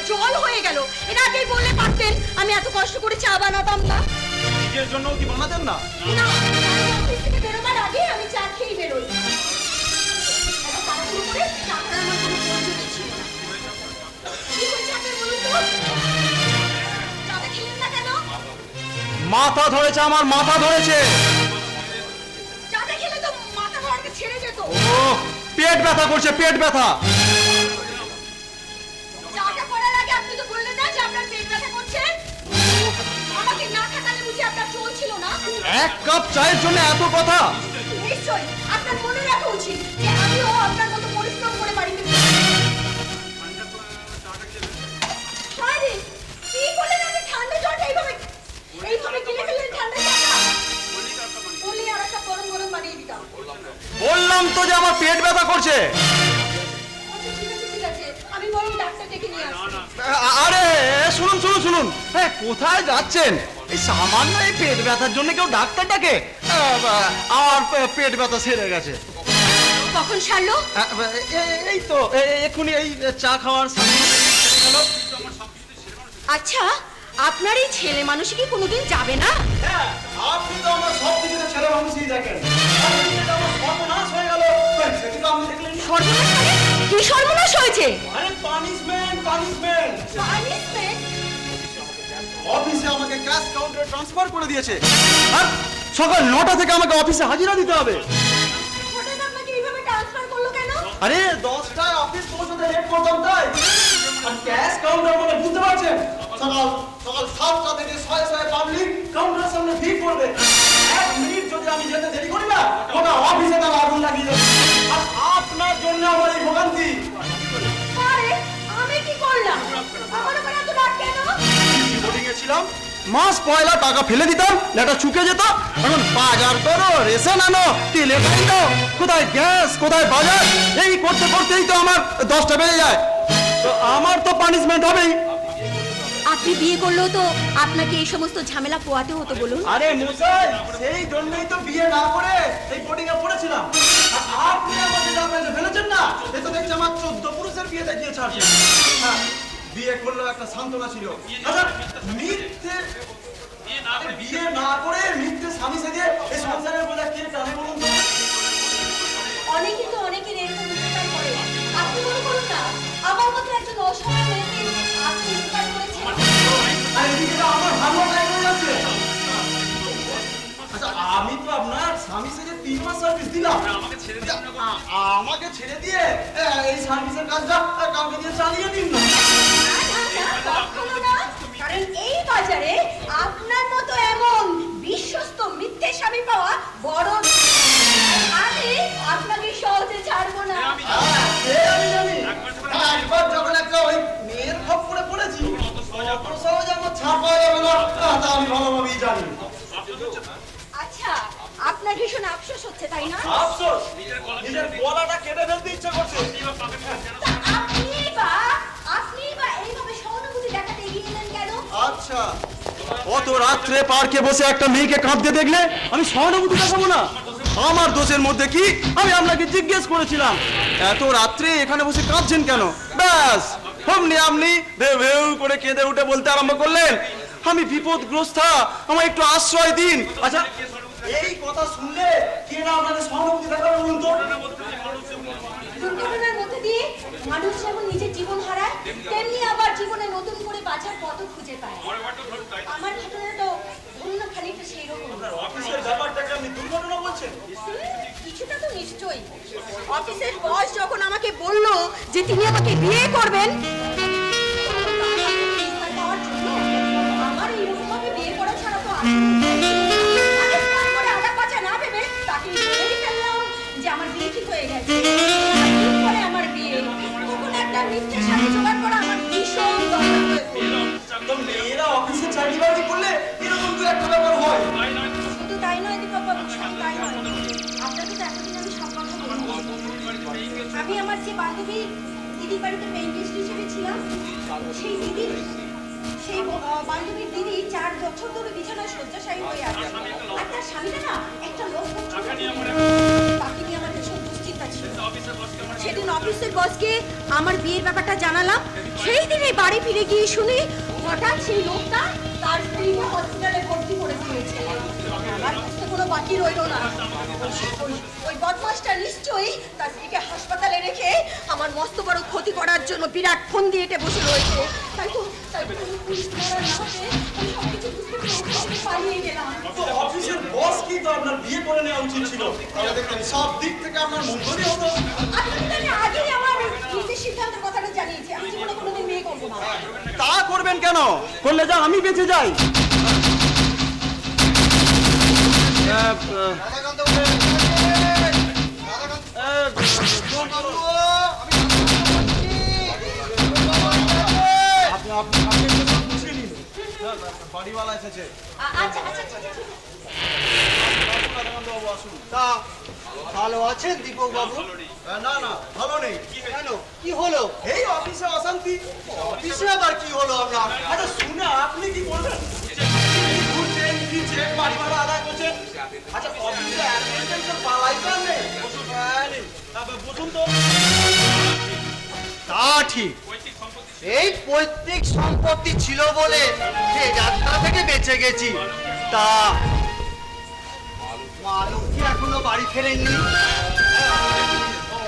জল হয়ে গেল। এর আগেই বললে পারতেন, আমি এত কষ্ট করে চা বানাতাম না। নিজের জন্য কি বানাতেন না? না, অফিস থেকে বেরোবার আগে আমি চা খেয়েই বেরোই। এত তাড়াহুড়ো করে চা করার আমার কোনো প্রয়োজনই ছিল না। কি হয়েছে আপনার বলুন তো? চাটা খেলেন না কেন? মাথা ধরেছে, আমার মাথা ধরেছে। চাটা খেলে তো মাথা ধরাকে ছেড়ে যেত। ও পেট ব্যথা করছে, পেট ব্যথা। চাটা করার আগে আপনি তো বললেন না যে আপনার পেট ব্যথা করছে। আমাকে না খাটালে বুঝি আপনার চলছিল না? এক কাপ চায়ের জন্য এত কথা? নিশ্চয়ই আপনার মনে রাখা উচিত যে আমিও আপনার মতো পরিশ্রম করে বাড়িতে আরে কি করলেন আপনি? ঠান্ডা জলটা এইভাবে গিলে ফেললেন ঠান্ডা জলটা। বলি আর একটা গরম গরম বানিয়ে দিতাম। বললাম তো যে আমার পেট ব্যথা করছে। আচ্ছা ঠিক আছে, আমি বরং ডাক্তার ডেকে নিয়ে আসছি। আরে শুনুন শুনুন শুনুন, হ্যাঁ কোথায় যাচ্ছেন? এই সামান্য এই পেট ব্যথার জন্য কেউ ডাক্তার ডাকে? আমার পেট ব্যথা সেরে গেছে। কখন সারলো? এই তো এক্ষুনি এই চা খাওয়ার সামনে সেরে গেল। আচ্ছা, আপনার এই ছেলে মানুষ কি কোনোদিন যাবে না? হ্যাঁ, আপনি তো আমার সব কিছুতে ছেলে মানুষই দেখেন। আমার সর্বনাশ হয়ে গেল, সেটি তো আপনি দেখলেন। সর্বনাশ মানে? কি সর্বনাশ হয়েছে? আরে পানিশমেন্ট পানিশমেন্ট। পানিশমেন্ট? অফিসে আমাকে ক্যাশ কাউন্টারে ট্রান্সফার করে দিয়েছে। আর সকাল 9টা থেকে আমাকে অফিসে হাজিরা দিতে হবে। হঠাৎ আপনাকে এইভাবে ট্রান্সফার করলো কেন? আরে 10টায় অফিস পৌঁছতে লেট করতাম তাই। আর ক্যাশ কাউন্টার মানে বুঝতে পারছেন, সকাল 7টা থেকে শয়ে পাবলিক কাউন্টারের সামনে ভিড় করবে। 1 মিনিট যদি আমি যেতে দেরি করি না, ওটা অফিসে তারা আগুন লাগিয়ে দেবে। আর আপনার জন্য আমার এই ভোগান্তি। আরে আমি কি করলাম? আমার উপর এত রাগ কেন? বোর্ডিং এ ছিলাম, মাস পয়লা টাকা ফেলে দিতাম, লেটা চুকে যেত। এখন বাজার করো, রেশন আনো, তেলে আনো, কোথায় গ্যাস, কোথায় বাজার, এই করতে করতেই তো আমার 10টা বেজে যায়। তো আমার তো পানিশমেন্ট হবেই। আপনি বিয়ে করলেও তো আপনাকে এই সমস্ত ঝামেলা পোয়াতে হতো বলুন। আরে মশাই, সেই জন্যই তো বিয়ে না করে এই বোর্ডিং এ পড়েছিলাম। আর আপনি আমাকে যা মেরে ফেলেছেন না, এ তো দেখছি আমার 14 পুরুষের বিয়ে দেখিয়ে ছাড়ছে। হ্যাঁ, বিয়ে করলেও একটা সান্ত্বনা ছিল। আচ্ছা মিথ্যে বিয়ে না করে মিথ্যে স্বামী সেজে এই সংসারের বোঝা কে টানে বলুন তো? অনেকে তো অনেকের এরকম উপকার করে। আপনি মনে করুন না, আমার মতো একজন অসহায় মেয়েকে আপনি উপকার করেছেন। আর এদিকে তো আমার ভালো টাইম হয়ে যাচ্ছে। আচ্ছা আমি তো আপনার স্বামী সেজে 3 মাস সার্ভিস দিলাম। আমাকে ছেড়ে দিয়ে এই সার্ভিসের কাজটা কাউকে দিয়ে চালিয়ে দিন না। কখনো না, কারণ এই বাজারে আপনার মতো এমন বিশ্বস্ত মিথ্যে স্বামী পাওয়া বড়। আমি আপনাকে সহজে ছাড়বো না। আমি জানি একবার যখন একটা ওই মেয়ের খপ্পরে পড়েছি, অত সহজে আমার ছাড় পাওয়া যাবে না, তা আমি ভালোভাবেই জানি। আচ্ছা, আপনার ভীষণ আফসোস হচ্ছে তাই না? আফসোস, নিজের গলাটা কেটে ফেলতে ইচ্ছে করছে। তা আপনি বা এইভাবে সহানুভূতি দেখাতে এগিয়ে এলেন কেন? আচ্ছা, অত রাত্রে পার্কে বসে একটা মেয়েকে কাঁদতে দেখলে আমি সহানুভূতি দেখাবো না? আমার দোষের মধ্যে কি আমি আপনাকে জিজ্ঞেস করেছিলাম এত রাত্রে এখানে বসে কাঁদছেন কেন? ব্যাস অমনি আপনি ভেউ ভেউ করে কেঁদে উঠে বলতে আরম্ভ করলেন আমি বিপদগ্রস্তা, আমার একটু আশ্রয় দিন। আচ্ছা এই কথা শুনলে কে না আপনাকে সহানুভূতি দেখাবে বলুন তো? দুর্ঘটনার মধ্যে দিয়ে মানুষ যেমন নিজের জীবন হারায়, তেমনি আবার জীবনে নতুন করে বাঁচার পথ খুঁজে পায়। আমার ঘটনাটা অন্য খানিকটা সেই রকম। অফিসের ব্যাপারটাকে আপনি দুর্ঘটনা বলছেন? কিছুটা তো নিশ্চয়ই। অফিসের বস যখন আমাকে বলল যে তিনি আমাকে বিয়ে করবেন, আমার এইরকম ভাবে বিয়ে করা ছাড়া তো আগে পাছা না ভেবে তাকে বলেই ফেললাম যে আমার বিয়ে ঠিক হয়ে গেছে। পরে আমার বিয়ে তখন একটা মিথ্যে স্বামী জোগাড় করা আমার ভীষণ দরকার হয়ে পড়ল। তো মেয়েরা অফিসে চাকরি বাকরি করলে এরকম তো একটা ব্যাপার হয়। শুধু তাই নয় দীপকবাবু, শুধু তাই নয়, আপনাকে তো এতদিন আমি সব কথা বলছি। আমি আমার যে বান্ধবী দিদির বাড়িতে পেইন্ট গেস্ট হিসেবে ছিলাম, সেই বান্ধবীর দিদি 4 বছর ধরে বিছানায় শয্যাশায়ী হয়ে আছে। আর তার স্বামীটা না একটা লোক, তাকে নিয়ে আমার ভীষণ দুশ্চিন্তা ছিল। সেদিন অফিসের বসকে আমার বিয়ের ব্যাপারটা জানালাম। সেই দিনে বাড়ি ফিরে গিয়ে শুনি হঠাৎ সেই লোকটা তার স্ত্রীকে হসপিটালে ভর্তি করে দিয়েছে। আমার বুঝতে কোনো বাকি রইল না। ওই বদমাসটা নিশ্চয়ই তার স্ত্রীকে হাসপাতালে রেখে আমার মস্ত বড় ক্ষতি করার জন্য বিরাট ফোন দিয়ে এটে বসে রয়েছে। তাই তো পুলিশ ধরার না পেয়ে আমি সবকিছু বুঝতে পেরে ওখান থেকে পালিয়ে গেলাম। তো অফিসের বস কি তো আপনার বিয়ে করে নেওয়া উচিত ছিল। তাহলে দেখবেন সব দিক থেকে আপনার মঙ্গলই হতো। আপনাকে আগেই আমার নিজের সিদ্ধান্তের কথাটা জানিয়েছি। আমি জীবনে কোনোদিন বিয়ে করবো না। তা করবেন কেন? করলে যা আমি বেঁচে যাই। বাড়িওয়ালা এসেছে। আচ্ছা আচ্ছা ঠিক আছে। তা ভালো আছেন দীপক বাবু? না না ভালো নেই। কেন কি হলো? এই অফিসে অশান্তি। অফিসে আবার কি হলো আপনার? আচ্ছা শুনে আপনি কি করবেন? ঘুরছেন ফিরছেন বাড়ি ভাড়া আদায় করছেন। আচ্ছা অফিসে অ্যাটেন্ডেন্সের পালাই কার নেই? বসুন তো। তা ঠিক, এই পৈতৃক সম্পত্তি ছিল বলে সে যাত্রা থেকে বেঁচে গেছি। তা মালু কি এখনো বাড়ি ফেরেননি?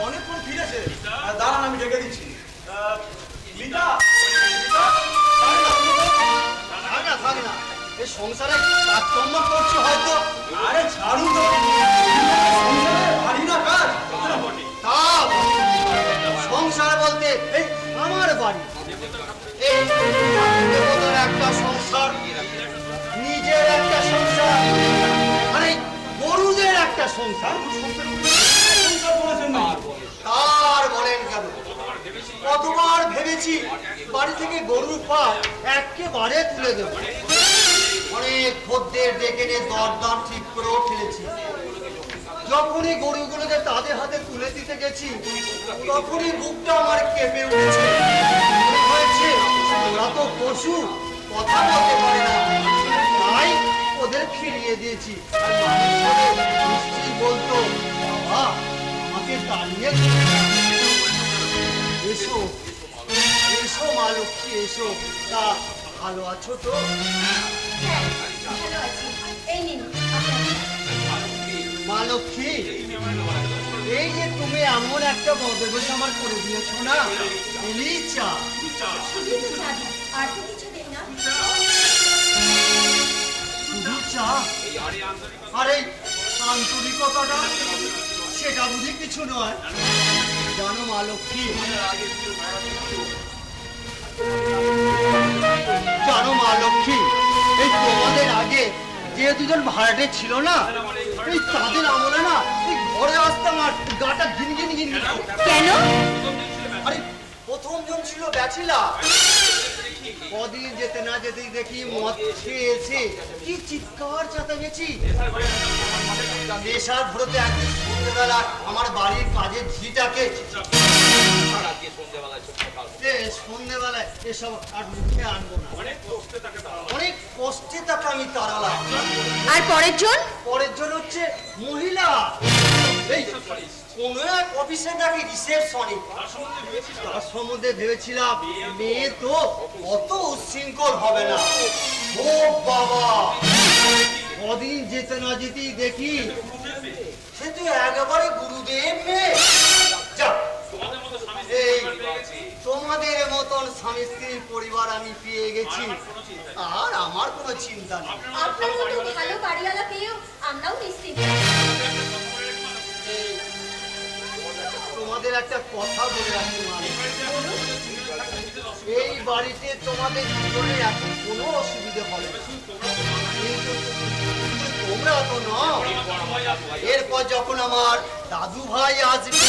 অনেকক্ষণ ফিরেছে। দাঁড়ান আমি ডেকে দিচ্ছি। লিটা থাক না থাক না, এই সংসারে কাজকর্ম করছি হয়তো। আরে ছাড়ুন তো। সংসারে ভারী না কাজ। তা সংসার বলতে এই আমার বাড়ি, এই দেবতার একটা সংসার, নিজের একটা সংসার, আর এই গরুদের একটা সংসার। সংসার করেছেন না? তার বলেন কেন? কতবার ভেবেছি বাড়ি থেকে গরুর পা একেবারে তুলে দেব। অনেক খদ্দের ডেকে নিয়ে দরদাম ঠিক করেও ফেলেছি। যখনই গরুগুলোকে তাদের হাতে তুলে দিতে গেছি তখনই বুকটা আমার কেঁপে উঠেছে। মনে হয়েছে ওরা তো পশু, কথা বলতে পারে না, তাই ওদের ফিরিয়ে দিয়েছি। আর মানুষ হলে নিশ্চয়ই বলতো, বাবা আমাকে তাড়িয়ে দিও না। এসো এসো মা লক্ষ্মী এসো। তা ভালো আছো তো? হ্যাঁ ভালো আছি। এই নিন আপনার চা। মা লক্ষ্মী, এই যে তুমি এমন একটা বদবেশ আমার করে দিয়েছো না, এলি চা। শুধু তো চা দিন, আর তো কিছু দিন না। শুধু চা? আর এই আন্তরিকতাটা, সেটা বুঝি কিছু নয়? জানো মা লক্ষ্মী, জানো মা লক্ষ্মী, এই তোমাদের আগে যে দুজন ভাড়াটে ছিল না, এই তাদের আমলে না এই ঘরে আসতাম আর গাটা ঘিন ঘিন ঘিন ঘিন। কেন? আরে প্রথম জন ছিল ব্যাচিলা। কদিন যেতে না যেতেই দেখি মদ খেয়েছে, কি চিৎকার চেঁচামেচি। নেশার ভরতে একদিন সন্ধ্যেবেলা আমার বাড়ির কাজের ঝিটাকে সন্ধ্যেবেলায় এসব আর মুখে আনবো না। অনেক কষ্টে তাকে আমি তাড়ালাম। আর পরের জন? পরের জন হচ্ছে মহিলা। এই কোন এক অফিসে নাকি রিসেপশনিস্ট। তার সম্বন্ধে ভেবেছিলাম মেয়ে তো অত উচ্ছৃঙ্খল হবে না। ও বাবা, কদিন যেতে না যেতেই দেখি সে তো একেবারে গুরুদেব মেয়ে। যা, এই তোমাদের মতন স্বামী স্ত্রী পরিবার আমি পেয়ে গেছি, আর আমার কোনো চিন্তা নেই। আপনার মতো ভালো বাড়িওয়ালা পেয়েও আমরাও নিশ্চিন্ত। তোমাদের একটা কথা বলে রাখি মানে, এই বাড়িতে তোমাদের জীবনে এখন কোনো অসুবিধে হবে না। কিন্তু তোমরা তো নও। এরপর যখন আমার দাদু ভাই আসবে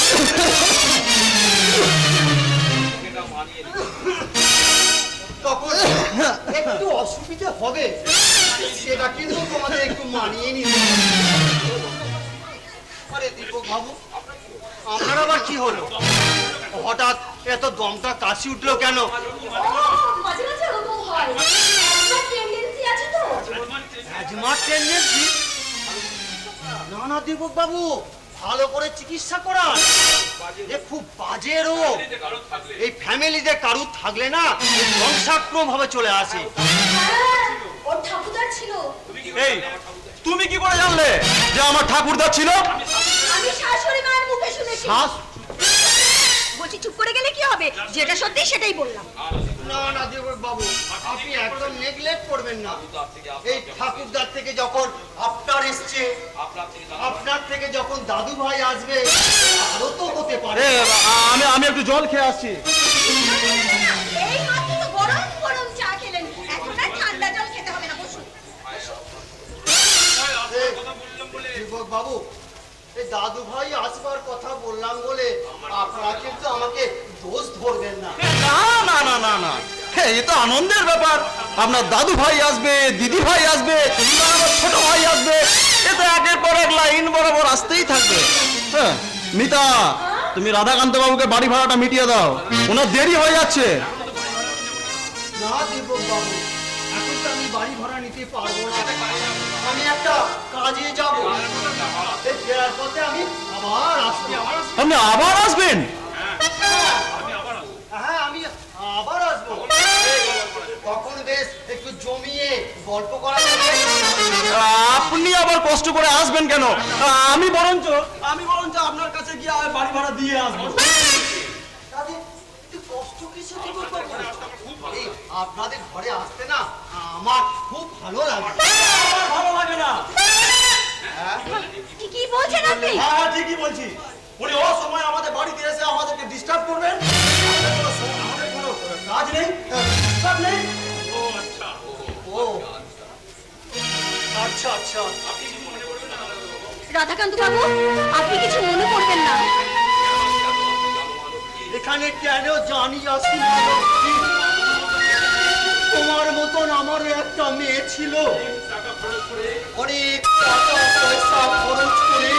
তখন একটু অসুবিধে হবে, সেটা কিন্তু তোমাদের একটু মানিয়ে নিতে হবে। আরে দীপক বাবু, আমার আবার কি হলো? হঠাৎ এত দমটা কাশি উঠলো কেন? মাঝে মাঝে ওরকম হয়। আপনার টেন্ডেন্সি আছে তো? অ্যাজমার টেন্ডেন্সি? না না দীপক বাবু, ভালো করে চিকিৎসা করান। এ খুব বাজে রোগ। এই ফ্যামিলিতে কারুর থাকলে না বংশাক্রম ভাবে চলে আসে। হ্যাঁ, ওর ঠাকুরদার ছিল। এই তুমি কি করে জানলে যে আমার ঠাকুরদা ছিল? আমি শাশুড়ি মায়ের মুখে শুনেছি। বলছি চুপ করে গেলে কি হবে? যেটা সত্যি সেটাই বললাম। না না দেবক বাবু, আপনি একদম নেগলেক্ট করবেন না। এই ঠাকুরদার থেকে যখন আপনার এসছে, আপনার থেকে যখন দাদু ভাই আসবে, আরো তো হতে পারে। আমি একটু জল খেয়ে আসছি। এই মাত্র তো গরম গরম চা খেলেন, এখন আর ঠান্ডা জল খেতে হবে না। বসুন। দেবক বাবু, এই দাদু ভাই আসবার কথা বললাম বলে আপনারা কিন্তু আমাকে দোষ ধরবেন না। না না না না না, এই তো আনন্দের ব্যাপার। আপনার দাদু ভাই আসবে, দিদি ভাই আসবে, আমার ছোট ভাই আসবে, এ তো একের পর এক লাইন বরাবর আসতেই থাকবে। হ্যাঁ মিতা, তুমি রাধাকান্ত বাবুকে বাড়ি ভাড়াটা মিটিয়ে দাও, ওনার দেরি হয়ে যাচ্ছে। না দেবক বাবু, এখন তো আমি বাড়ি ভাড়া নিতে পারবো না। আমি একটা কাজে যাব, এই ফেরার পথে আমি আবার আসবো। আপনি আবার আসবেন? হ্যাঁ, আমি আবার আসবো। তখন বেশ একটু জমিয়ে গল্প করা যাবে। আপনি আবার কষ্ট করে আসবেন কেন? আমি বরঞ্চ আপনার কাছে গিয়ে বাড়ি ভাড়া দিয়ে আসবো। তাদের একটু কষ্ট কিছু দেবো বাবু। এই আপনাদের ঘরে আসতে না আমার খুব ভালো লাগে। আমার ভালো লাগে না। কি বলছেন আপনি? হ্যাঁ ঠিকই বলছি। উনি ও সময় আমাদের বাড়িতে এসে আমাদেরকে ডিস্টার্ব করবেন। আমাদের কোনো কাজ নেই, ডিস্টার্ব নেই। ও আচ্ছা আচ্ছা। রাধাকান্ত বাবু, আপনি কিছু মনে করবেন না। এখানে কেন জানি আসি, তোমার মতন আমারও একটা মেয়ে ছিল। অনেক টাকা পয়সা খরচ করে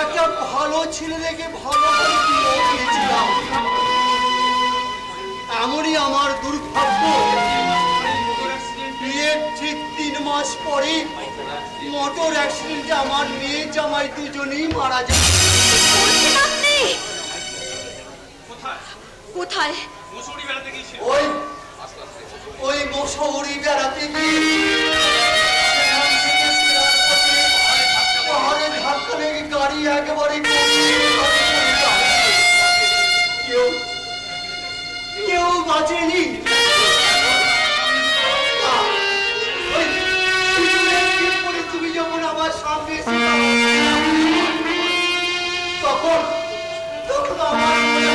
একটা ভালো ছেলে দেখে ভালো করে বিয়ে দিয়েছিলাম। এমনই আমার দুর্ভাগ্য, বিয়ের ঠিক 3 মাস পরে মোটর অ্যাক্সিডেন্টে আমার মেয়ে জামাই দুজনেই মারা যায়। বলছেন আপনি? কোথায়? ওই ওই মশহুরি বেড়াতে গিয়ে সেখান থেকে ফেরার পথে পাহাড়ে ধাক্কা লেগে গাড়ি একেবারে কেউ বাঁচেনি। ওই পিছনের দিক করে তুমি যখন আমার সামনে তখন আমার মনে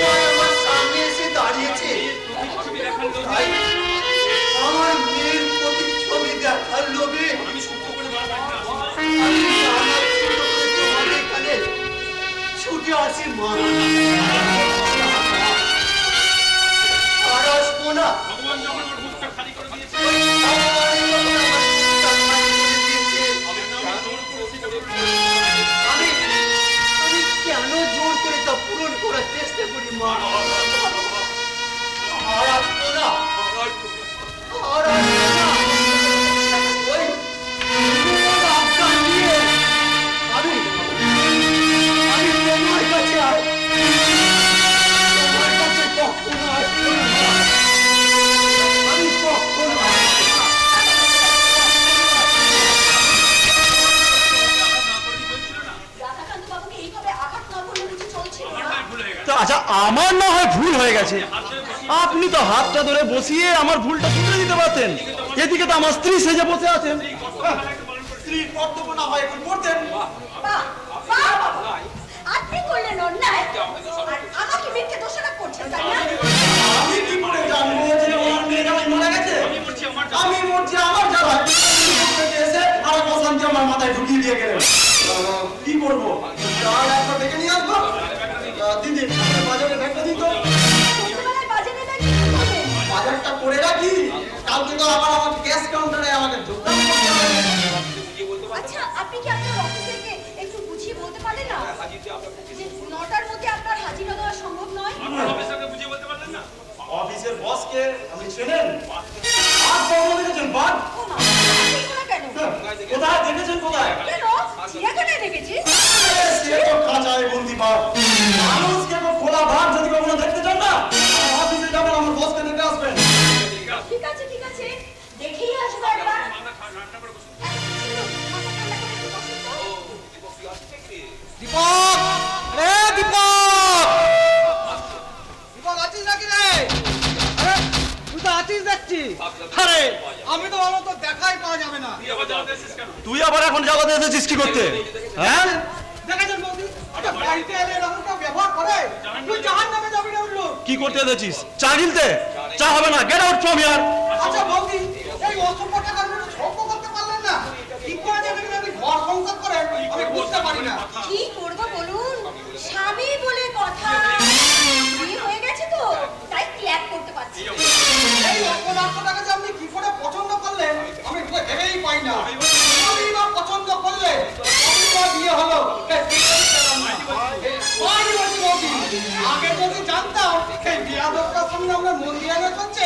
হয় আমার সামনে এসে দাঁড়িয়েছে। আমার মেয়ের প্রতিচ্ছবি দেখার লোভে আমি আমার ছোট করে তোমাদের এখানে ছুটে আসি। মা আর আসবো না। আমি কেন জোর করে তা পূরণ করার চেষ্টা করি মা। আর আসবো না, আর আসবো না। ওই আফগান নিয়ে আমি তোমার কাছে কখনো আসবো না। আমি কখনো রাধাকান্ত বাবুকে এইভাবে আঘাত না করলে কিছু চলছিল না। তো আচ্ছা, আমার না হয় ভুল হয়ে গেছে, আপনি তো হাতটা ধরে বসিয়ে আমার ভুলটা শুধরে দিতে পারতেন। এদিকে তো আমার স্ত্রী সেজে বসে আছেন। স্ত্রী কর্তব্য না হয় এখন করতেন। বাহ, বাহ বাবু, আপনি করলেন অন্যায় আর আমাকে মিথ্যে দোষারোপ করছেন, তাই না? আমি কি করে জানবো যে আমার মেয়ে জামাই মারা গেছে? আমি মরছি আমার জ্বালায়। এসে আমার অশান্তি আমার মাথায় ঢুকিয়ে দিয়ে গেলেন। কি করবো? চাল একটা ডেকে নিয়ে আসবো। দিদি বাজারে ব্যাগটা দিত, ছোটবেলায় বাজারে দাঁড়িয়ে কি করবে? বাজারটা করে রাখি, কালকে তো আবার আমার ক্যাশ কাউন্টারে আমাকে যোগদান করতে হবে। আচ্ছা, আপনি কি আপনার অফিসে একটু বুঝিয়ে বলতে পারেন না যে 9টার মধ্যে আপনার হাজির হওয়া সম্ভব নয়? অফিসের বসকে আপনি চেনেন? বাদ বন্ধ দেখেছেন? বাদ ও মা, আপনি এগুলো কেন? কোথায় এজেন্ট কোথায়? কেন চিড়িয়াখানায় রেখেছিস? সে তো কাঁচায় বন্দি বাপ। মানুষকে তো খোলা ভাব যদি কখনো দেখতে চান না, আমার অফিসে যাবেন, আমার বসকে দেখে আসবেন। ঠিক আছে ঠিক আছে, দেখেই আসবো একবার। দীপক, রে দীপক, দীপক আছিস নাকি রে? আরে তুই তো আছিস দেখছি। আরে আমি তো ভালো, তো দেখাই পাওয়া যাবে না। তুই আবার এখন জগতে এসেছিস কি করতে? হ্যাঁ, দেখা যান বৌদি, আচ্ছা বাড়িতে এলে এরকম কেউ ব্যবহার করে? তুই জাহান্নামে যাবি না উল্লু। কি করতে এসেছিস? চা গিলতে? চা হবে না, গেট আউট ফ্রম হিয়ার। আচ্ছা বৌদি, এই অসভ্য টাকার জন্য সভ্য করতে পারলেন না? কি করে যাবেন আপনি ঘর সংসার করেন আমি বুঝতে পারি না। কি করবো বলুন, স্বামী বলে কথা, বিয়ে হয়ে গেছে তো তাই ত্যাগ করতে পারছি না। এই অপদার্থটাকে যে আপনি কি করে পছন্দ করলেন আমি তো ভেবেই পাই না। আমি বা পছন্দ করলে আমি বা বিয়ে হলো। মারি বলছি বৌদি, আগে যদি জানতাম এই বিয়া দরকার সামনে আমরা মন্দিরে করছে,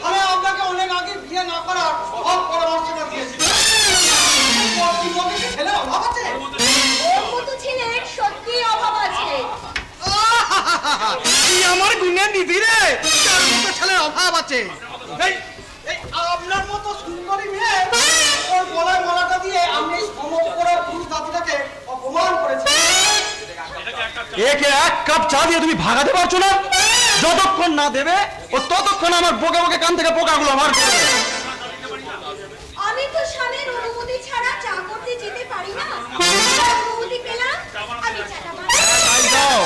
তাহলে আপনাকে অনেক আগে বিয়ে না করার সব পরামর্শটা দিয়েছি। কি বৌদি, ছেলে অভাব আছে? ওর মতো ছেলের সত্যি অভাব আছে। এই আমার গুণের নিধি রে, তার মতো ছেলের অভাব আছে। এই এই আপনার মতো সুন্দরী মেয়ে ওর গলায় মালাটা দিয়ে আপনি সমগ্র পুরুষ জাতিটাকে অপমান করেছেন। একে এক কাপ চা দিয়ে তুমি ভাগাতে পারছো না? যতক্ষণ না দেবে ও ততক্ষণ আমার বকে বকে কান থেকে পোকাগুলো আমার করবে। আমি তো স্বামীর অনুমতি ছাড়া চা করতে যেতে পারি না। তার অনুমতি পেলাম, আমি চাটা বানাই। তাই যাও।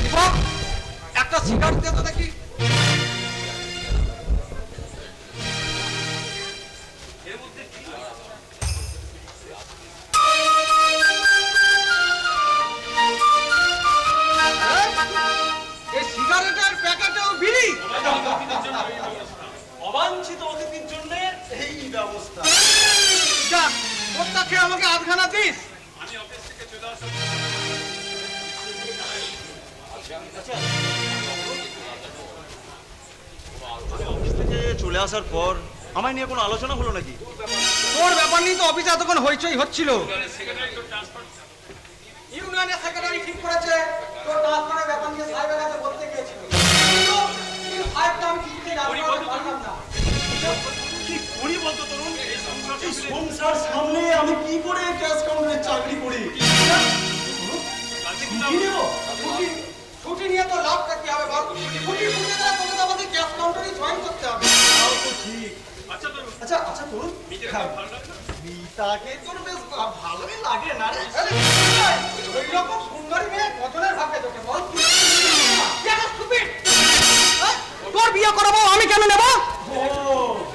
দীপক, একটা সিগারেট দে তো দেখি। এই সিগারেটের প্যাকেটেও বিড়ি। অবাঞ্ছিত অতিথির জন্য এই ব্যবস্থা। যাক, ওটা খেয়ে আমাকে আধখানা দিস। অফিস থেকে চলে আসার পর আমায় নিয়ে কোনো আলোচনা হলো নাকি? তোর ব্যাপার নিয়ে তো অফিসে এতক্ষণ হইচই হচ্ছিল। ইউনিয়নের সেক্রেটারি ঠিক করেছে তোর ট্রান্সফারের ব্যাপার নিয়ে সাহেবের কাছে বলতে গিয়েছিল, কিন্তু সাহেবটা আমি কিছুতেই রাজি করাতে পারলাম না। কি করি বলতো তরুণ? এই সংসার সামনে আমি কি করে ক্যাশ কাউন্টারে চাকরি করি? ছুটি নেব? ছুটি নিয়ে তো লাভটা কি হবে বল? ছুটি ফুটে গেলে তোকে তো আমাদের ক্যাশ কাউন্টারে জয়েন করতে হবে। তাও তো ঠিক। আচ্ছা আচ্ছা তরুণ, মিতাকে তোর বেশ ভালোই লাগে না রে? ওই রকম সুন্দরী মেয়ে কজনের ভাগ্যে তোকে বল? তোর বিয়ে করাবো আমি কেন নেব? ও,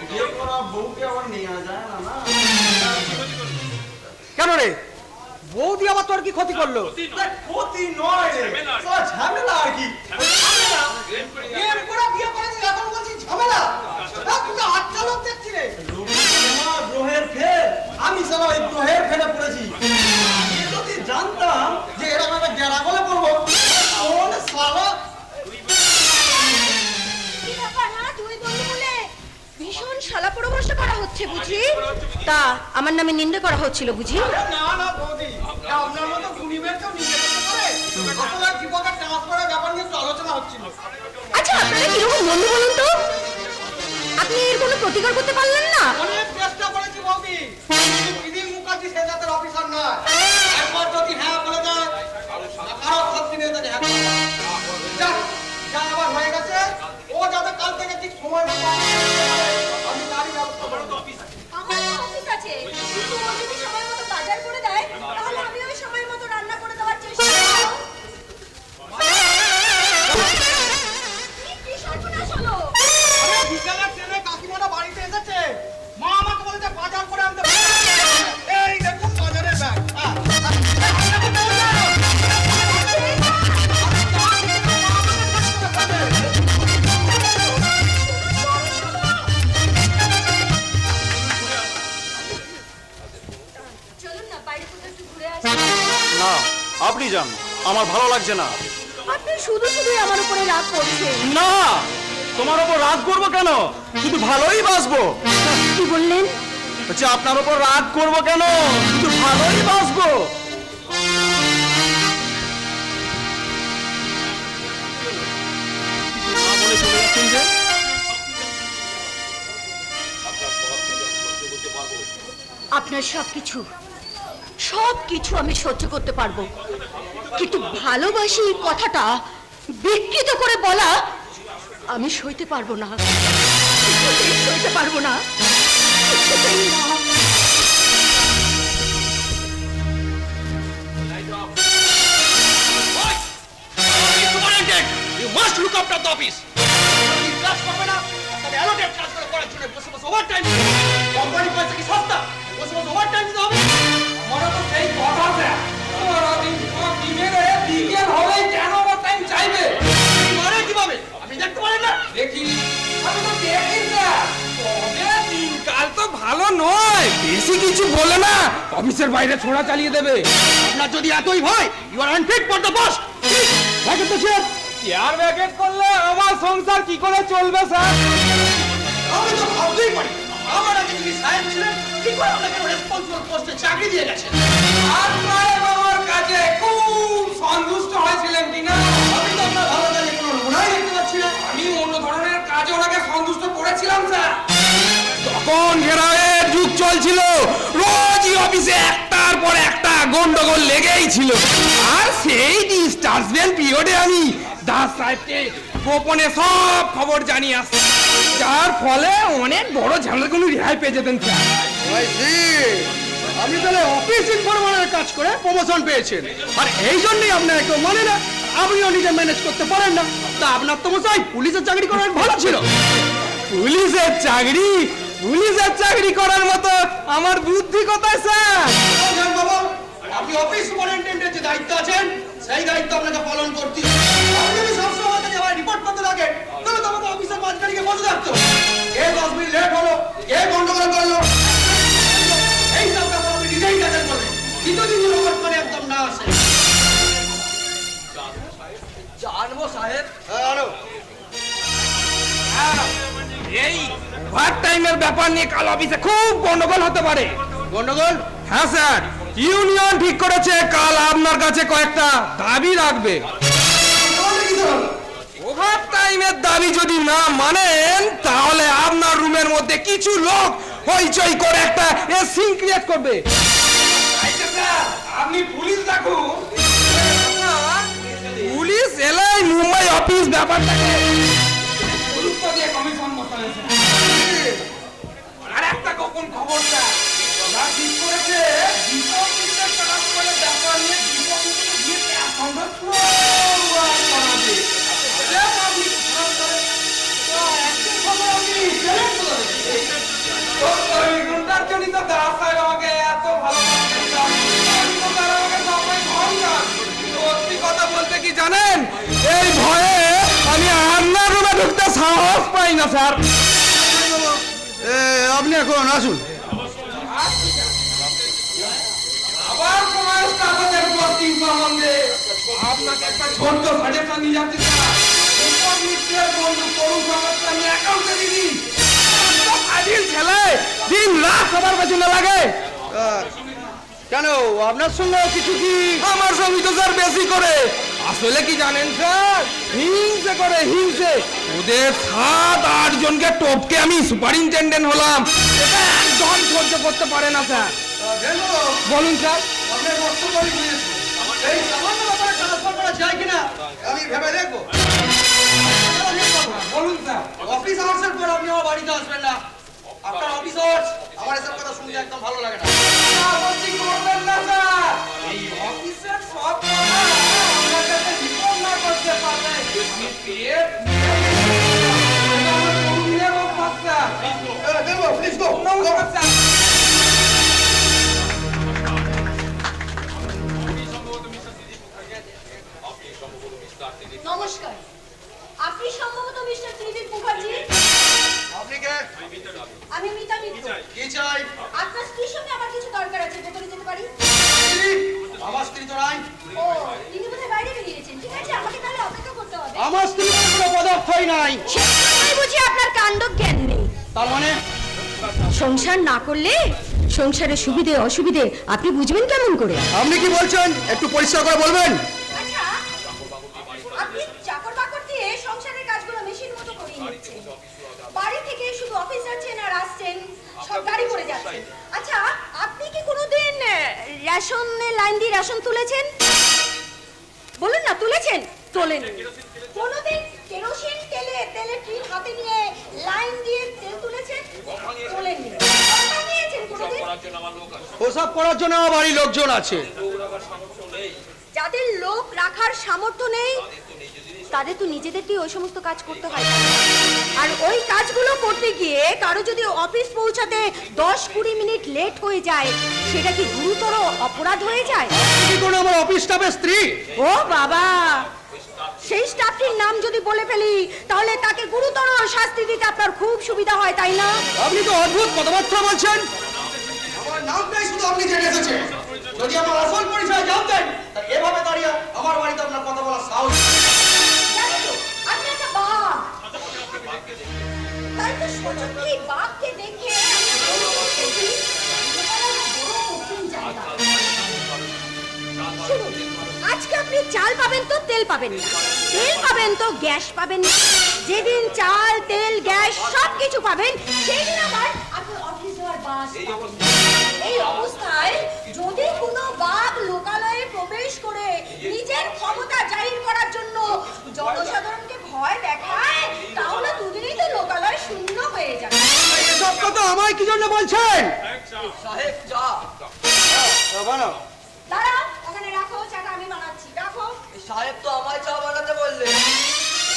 বিয়ে করা বউকে আবার নেওয়া যায় না না? কেন রে, বৌদি আবার তোর কি ক্ষতি করলো? ক্ষতি নয় রে, সারা ঝামেলা আর কি। ওই ঝামেলা এর করে বিয়ে করেছিস এখন বলছিস ঝামেলা? তুই তো হাত চালক দেখছি রে। আমার গ্রহের ফের, আমি সারা ওই গ্রহের ফেরে পড়েছি। আমি যদি জানতাম যে এরকম একটা গেরা গলে পড়বো, কোন সালা কি ব্যাপার না, তুই বললি বলে ভীষণ শালা পরামর্শ করা হচ্ছে বুঝি? তা আমার নামে নিন্দে করা হচ্ছিল বুঝি? না না বৌদি, আপনার মতো গুণী মেয়ে কেউ নিজে করতে পারে? আসলে দীপকের ট্রান্সফারের ব্যাপার নিয়ে একটু আলোচনা হচ্ছিল। আচ্ছা আপনারা কিরকম বন্ধু বলুন তো? আপনি এর কোনো প্রতিকার করতে পারলেন না? অনেক চেষ্টা করেছি বৌদি, বিধি মুখার্জি সে জাতের অফিসার নয়। একবার যদি হ্যাঁ বলে দেয়, কারো শাস্তি নিয়ে তাকে হ্যাঁ করে দেয়। যাক, যা আবার হয়ে গেছে, ও যাতে কাল থেকে ঠিক সময় মতো আমি তারই ব্যবস্থা করবো। আমার তো অফিস আছে, কিন্তু ও যদি সময় মতো বাজার করে দেয় তাহলে আমি ওই সময় মতো রান্না করে দেওয়ার চেষ্টা করব। কি সর্বনাশ হলো? আরে বিকেলের ট্রেনে কাকিমারা বাড়িতে এসেছে, মা আমাকে বলেছে বাজার করে আনতে। এই দেখুন বাজারের ব্যাগ। বেরিয়ে যান, আমার ভালো লাগছে না। আপনি শুধু শুধু আমার উপরে রাগ করছেন। না, তোমার ওপর রাগ করবো কেন? শুধু ভালোই বাসবো। কি বললেন? বলছি আপনার ওপর রাগ করবো কেন? শুধু ভালোই বাসবো। না বলে চলে যাচ্ছেন যে? আপনার সবকিছু আমি সহ্য করতে পারবো, কিন্তু ভালোবাসি এই কথাটা বিকৃত করে বলা আমি সইতে পারবো না। কিছুতেই সইতে পারবো না, কিছুতেই না। You must look after the office. You কাজ করবে না, তবে allotted কাজ করে করার জন্য বসে বসে ওভারটাইম দিতে হবে। কোম্পানি পয়সা কি সস্তা? বসে বসে ওভারটাইম দিতে হবে। আমারও তো সেই কথা স্যার। সারা দিন সব ইমেলে বিকেল হলেই কেন ওভারটাইম চাইবে? মানে কিভাবে? আপনি দেখতে পারেন না? দেখি, আমি তো দেখি স্যার। তবে দিনকাল তো ভালো নয়, বেশি কিছু বলে না অফিসের বাইরে ছোড়া চালিয়ে দেবে। আপনার যদি এতই ভয়, you are unfit for the post. দেখেন তো স্যার, চেয়ার ব্যাকেট করলে আমার সংসার কি করে চলবে স্যার? আমি তো ভাবতেই পারি আমার আগে যিনি সাহেব ছিলেন কি করে আপনাকে রেসপন্সিবল পোস্টে চাকরি দিয়ে গেছেন। আর সাহেব আমার কাছে খুব সন্তুষ্ট হয়েছিলেন কিনা? আমি তো আপনার ভালো কাজে কোনো নমুনাই দেখতে পাচ্ছি না। আমি অন্য ধরনের কাজে ওনাকে সন্তুষ্ট করেছিলাম স্যার। তখন ঘেরাওয়ের যুগ চলছিল, রোজই অফিসে একটার পর একটা গন্ডগোল লেগেই ছিল। আর সেই ডিস্টার্বমেন্ট পিরিয়ডে আমি দাস সাহেবকে গোপনে সব খবর জানিয়ে আসছি, যার ফলে অনেক বড় ঝামেলাগুলো রেহাই পেয়ে যেতেন স্যার। আপনি তাহলে অফিস ইনফরমারের কাজ করে প্রমোশন পেয়েছেন, আর এই জন্যই আপনার কেউ মানে না, আপনিও নিজে ম্যানেজ করতে পারেন না। তা আপনার তো মশাই পুলিশের চাকরি করার ভালো ছিল। পুলিশের চাকরি করার মতো আমার বুদ্ধি কোথায় স্যার? বাবু, আপনি অফিস সুপারিনটেন্ডেন্টের যে দায়িত্ব আছেন সেই দায়িত্ব আপনাকে পালন করতে হবে। আপনি যদি সবসময় আমাকে আমার রিপোর্ট করতে থাকেন তাহলে তো আমাকে অফিসের মাঝখানে গিয়ে বসে থাকতো। কে 10 মিনিট লেট হলো, কে গন্ডগোল করলো, এই সব ব্যাপার আপনি নিজেই ট্যাকেল করবেন। দ্বিতীয় দিন রোবট করে একদম না আসে। জানবো সাহেব, আরো এই ওভার টাইমের ব্যাপার নিয়ে কাল অফিসে খুব গন্ডগোল হতে পারে। গন্ডগোল? হ্যাঁ স্যার, ইউনিয়ন ঠিক করেছে কাল আপনার কাছে কয়েকটা দাবি রাখবে। ওভার টাইমের দাবি যদি না মানেন তাহলে আপনার রুমের মধ্যে কিছু লোক হইচই করে একটা সিন ক্রিয়েট করবে। আপনি পুলিশ ডাকুন, পুলিশ এলেই মুম্বাই অফিস ব্যাপারটাকে গুরুত্ব দিয়ে কমিশন বসালেন। আর একটা গোপন খবর স্যার, ওরা ঠিক করেছে ডিপোজিটের কাজ করে ব্যাপার নিয়ে ডিপোজিটে দিয়ে ক্যাশ কাউন্টার ফরওয়ার্ড করাবে। আমি ঘন্টার জন্য তো দাস সাহেব আমাকে এত ভালোবাসেন, আমি তো তার আমাকে সবাই ভয় না। সত্যি কথা বলতে কি জানেন, এই ভয়ে আমি আপনার রুমে ঢুকতে সাহস পাই না স্যার। আপনি এখন আসুন। আবার সময় কাগজের পোস্টিং সম্বন্ধে আপনাকে একটা ছোট্ট সাজেশন দিয়ে যাচ্ছি স্যার। উপর নিচের বন্ধু তরুণ সমাজকে আমি অ্যাকাউন্টে দিই। আজিল ছেলে দিন রাত সবার পেছনে লাগে। কেন আপনার সঙ্গে কিছু কি? আমার সঙ্গে তো স্যার বেশি করে। আসলে কি জানেন স্যার, হিংসে করে হিংসে। ওদের 7-8 জনকে টপকে আমি সুপারিনটেন্ডেন্ট হলাম, এটা একদম সহ্য করতে পারে না স্যার। বলুন স্যার। আপনার বক্তব্য আমি বুঝেছি। এই সামান্য ব্যাপারে ট্রান্সফার করা যায় কিনা আমি ভেবে দেখবো। বলুন স্যার। অফিস আওয়ার্সের পর আপনি আমার বাড়িতে আসবেন না। আপনার অফিস আওয়ার্স আমার এসব কথা শুনতে একদম ভালো লাগে না। আপত্তি করবেন না স্যার, এই অফিসের সব কথা আপনার কাছে রিপোর্ট না করতে পারলে আমি পেট আমার তরুণের অভ্যাস স্যার। দেখবো প্লিজ গো। নমস্কার স্যার। নমস্কার, আপনি সম্ভবত মিস্টার ত্রিদীপ মুখার্জি। আপনি কে? আমি মিতা মিত্র। কি চাই? আপনার স্ত্রীর সঙ্গে আমার কিছু দরকার আছে, ভেতরে যেতে পারি? আমার স্ত্রী তো নাই। ও, হয় নাই। সেটাই বুঝি আপনার কাণ্ড জ্ঞান নেই। তার মানে সংসার না করলে সংসারের সুবিধে অসুবিধে আপনি বুঝবেন কেমন করে? আপনি কি বলছেন একটু পরিষ্কার করে বলবেন? আচ্ছা, আপনি চাকর বাকর দিয়ে সংসারের কাজগুলো মেশিন মতো করিয়ে নিচ্ছেন। বাড়ি থেকে শুধু অফিস যাচ্ছেন আর আসছেন, সব গাড়ি করে যাচ্ছেন। আচ্ছা, আপনি কি কোনোদিন রেশনে লাইন দিয়ে রেশন তুলেছেন? বলুন না, তুলেছেন? তোলেন। কোনোদিন কেরোসিন তেলের টিন হাতে নিয়ে লাইন দিয়ে তেল তুলেছেন? তোলেননি। কখন নিয়েছেন কোনোদিন? ওসব করার জন্য আমার বাড়ির লোকজন আছে। যাদের লোক রাখার সামর্থ্য নেই তাদের তো নিজেদেরকেই ওই সমস্ত কাজ করতে হয়। আর ওই কাজগুলো করতে গিয়ে কারো যদি অফিস পৌঁছাতে 10-20 মিনিট লেট হয়ে যায়, সেটা কি গুরুতর অপরাধ হয়ে যায়? কি কোনো আমার অফিস স্টাফের স্ত্রী? ও বাবা, সেই স্টাফটির নাম যদি বলে ফেলি তাহলে তাকে গুরুতর শাস্তি দিতে আপনার খুব সুবিধা হয়, তাই না? আপনি তো অদ্ভুত কথাবার্তা বলছেন। আমার নামটাই শুধু আপনি জেনে এসেছেন। যদি আমার আসল পরিচয় জানতেন, তা এভাবে দাঁড়িয়ে আমার বাড়িতে আপনার কথা বলার সাহস। জানি তো, আপনি একটা বাঘ। তাই তো সচক্ষেই বাঘকে দেখে আমি বড় উকিল জানতাম। শুনুন, আজকে আপনি চাল পাবেন তো তেল পাবেন না, তেল পাবেন তো গ্যাস পাবেন না। যেদিন চাল তেল গ্যাস সবকিছু পাবেন, সেই দিন আবার আপনি অফিস যাওয়ার বাস পাবেন। এই অবস্থায় যদি কোনো বাঘ লোকালয়ে প্রবেশ করে নিজের ক্ষমতা জাহির করার জন্য জনসাধারণকে ভয় দেখায়, তাহলে দুদিনেই তো লোকালয় শূন্য হয়ে যাবে। এসব কথা আমায় কি জন্য বলছেন? সাহেব চা। বানাও। দাঁড়াও, ওখানে রাখো, চাটা আমি বানাচ্ছি, রাখো। সাহেব তো আমায় চা বানাতে বললে।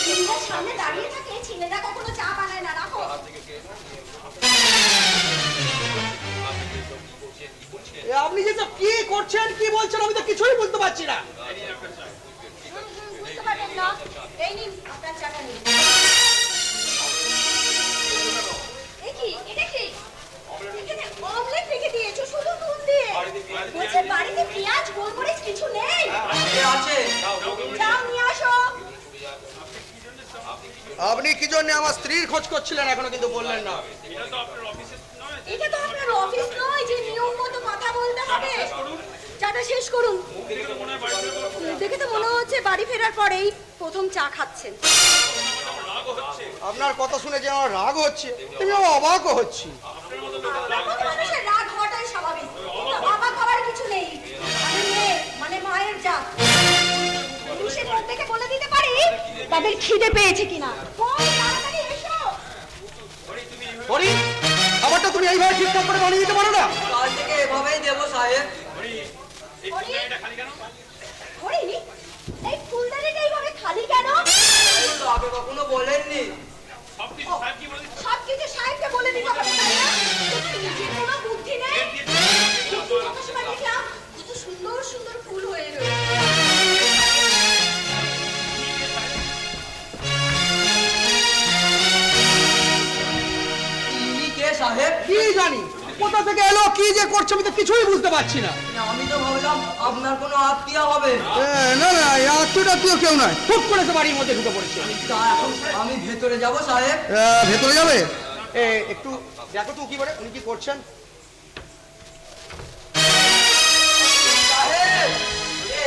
ছেলেটার সামনে দাঁড়িয়ে থাকে, ছেলেটা কখনো চা বানায় না, রাখো। আপনি যে সব কি করছেন কি বলছেন আমি তো কিছুই বুঝতে পারছি না। বুঝতে পারবেন না? এই নিন আপনার চাটা নিন। এ কি? এটা কি? এখানে অমলেট রেখে দিয়েছো শুধু নুন দিয়ে। বলছে বাড়িতে পেঁয়াজ গোলমরিচ কিছু নেই? আছে। যাও নিয়ে আসো। আপনি কি জন্য আমার স্ত্রীর খোঁজ করছিলেন এখনো কিন্তু বললেন না। এটা তো আপনার অফিস নয় যে নিয়ম মতো কথা বলতে হবে। চাটা শেষ করুন। দেখে তো মনে হচ্ছে বাড়ি ফেরার পরেই প্রথম চা খাচ্ছেন। আপনার কথা শুনে যে আমার রাগ হচ্ছে, আমি অবাকও হচ্ছি। আপনার মতো মানুষের রাগ হওয়াটাই স্বাভাবিক। কিন্তু অবাক হওয়ার কিছু নেই। আমি মেয়ে, মানে মায়ের জাত। পুরুষের মুখ দেখে বলে দিতে পারি তাদের খিদে পেয়েছে কিনা। কই, তাড়াতাড়ি এসো। হরি, খাবারটা তুমি এইভাবে ঠিকঠাক করে বানিয়ে দিতে পারো না? কাল থেকে এভাবেই দেবো সাহেব। হরি, এই ফুলদানিটা এইভাবে খালি কেন? তো আগে কখনো বলেননি। সবকিছু সাহেবকে বলে দিতে হবে, তাই না? তোমার নিজের কোনো বুদ্ধি নেই? কত সময় দেখলাম কত সুন্দর সুন্দর ফুল হয়ে রয়েছে। ইনি কে সাহেব? কি জানি কোথা থেকে এলো, কি যে করছে আমি তো কিছুই বুঝতে পারছি না। আমি তো ভাবলাম আপনার কোনো আত্মীয় হবে। না না, আত্মীয়টা কেউ নয়, খুব করে তো বাড়ির মধ্যে ঢুকে পড়েছে। তা এখন আমি ভেতরে যাব সাহেব। ভেতরে যাবে? একটু দেখো তো কি করে উনি কি করছেন। সাহেব,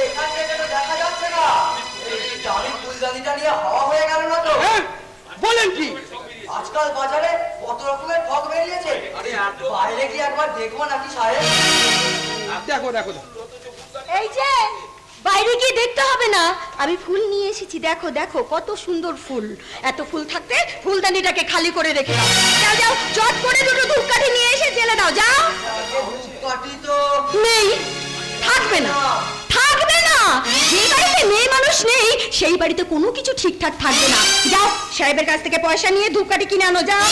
এখান থেকে তো দেখা যাচ্ছে না। এই দামি ফুলদানিটা নিয়ে হাওয়া হয়ে গেল না তো? বলেন কি? আজকাল বাজারে কত রকমের ঠক বেরিয়েছে। বাইরে গিয়ে একবার দেখবো নাকি সাহেব? দেখো দেখো। এই যে বাইরে গিয়ে দেখতে হবে না, আমি ফুল নিয়ে এসেছি। দেখো দেখো কত সুন্দর ফুল। এত ফুল থাকতে ফুলদানিটাকে খালি করে রেখে দাও। যাও যাও, চট করে দুটো ধূপকাঠি নিয়ে এসে জেলে দাও। যাও। ধূপকাঠি তো নেই, থাকবে না, থাকবে না। যে বাড়িতে মেয়ে মানুষ নেই সেই বাড়িতে কোনো কিছু ঠিকঠাক থাকবে না। যাও, সাহেবের কাছ থেকে পয়সা নিয়ে ধূপকাঠি কিনে আনো। যাও।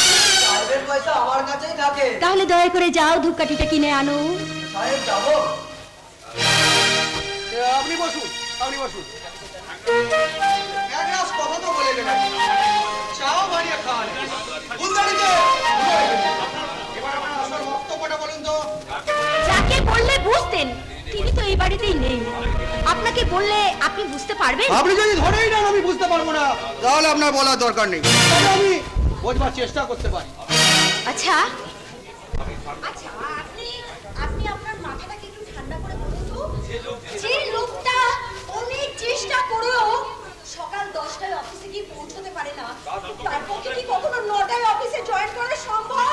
সাহেবের পয়সা আমার কাছেই থাকে। তাহলে দয়া করে যাও, ধূপকাঠিটা কিনে আনো। সাহেব যাবো? আপনি বসুন, আপনি বসুন। এক গ্লাস কথা তো বলে গেলেন, চাও বানিয়ে খান। ফুলদানিতে এবার আমার আসল বক্তব্যটা বলুন তো। যাকে বললে বুঝতেন তিনি তো এই বাড়িতেই নেই। আপনাকে বললে আপনি বুঝতে পারবেন? আপনি যদি ধরেই নেন আমি বুঝতে পারবো না, তাহলে আপনার বলার দরকার নেই, তবে আমি বোঝবার চেষ্টা করতে পারি। আচ্ছা আচ্ছা, আপনি আপনি আপনার মাথাটাকে একটু ঠান্ডা করে বলুন তো, যে লোকটা অনেক চেষ্টা করেও সকাল 10টায় অফিসে গিয়ে পৌঁছতে পারে না, তার পক্ষে কি কখনো 9টায় অফিসে জয়েন করা সম্ভব?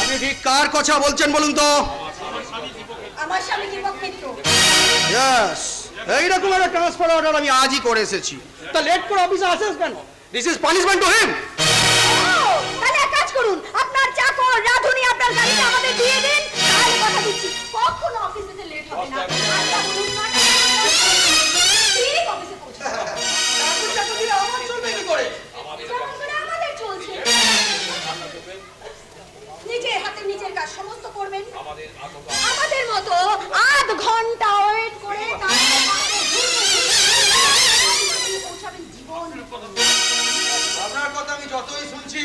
আপনি ঠিক কার কথা বলছেন বলুন তো? আমার স্বামী দীপক মিত্র। ইয়েস, এইরকম একটা ট্রান্সফার অর্ডার আমি আজই করে এসেছি। তা লেট করে অফিসে আসেন কেন? This is punishment to him. তাহলে এক কাজ করুন, আপনার চাকর রাধুনি আপনার গাড়িটা আমাদের দিয়ে দিন, তাহলে কথা দিচ্ছি কখনো অফিস যেতে লেট হবে না। আচ্ছা বলুন, ঠিক অফিসে পৌঁছে যাবো। চাকরি চাকরি দিলে আমার চলবে কি করে? যেমন করে আমাদের চলছে। নিজের হাতে নিজের কাজ সমস্ত করবেন, আমাদের মতো আধ ঘন্টা ওয়েট করে তারপর পৌঁছাবেন জীবন। আপনার কথা আমি যতই শুনছি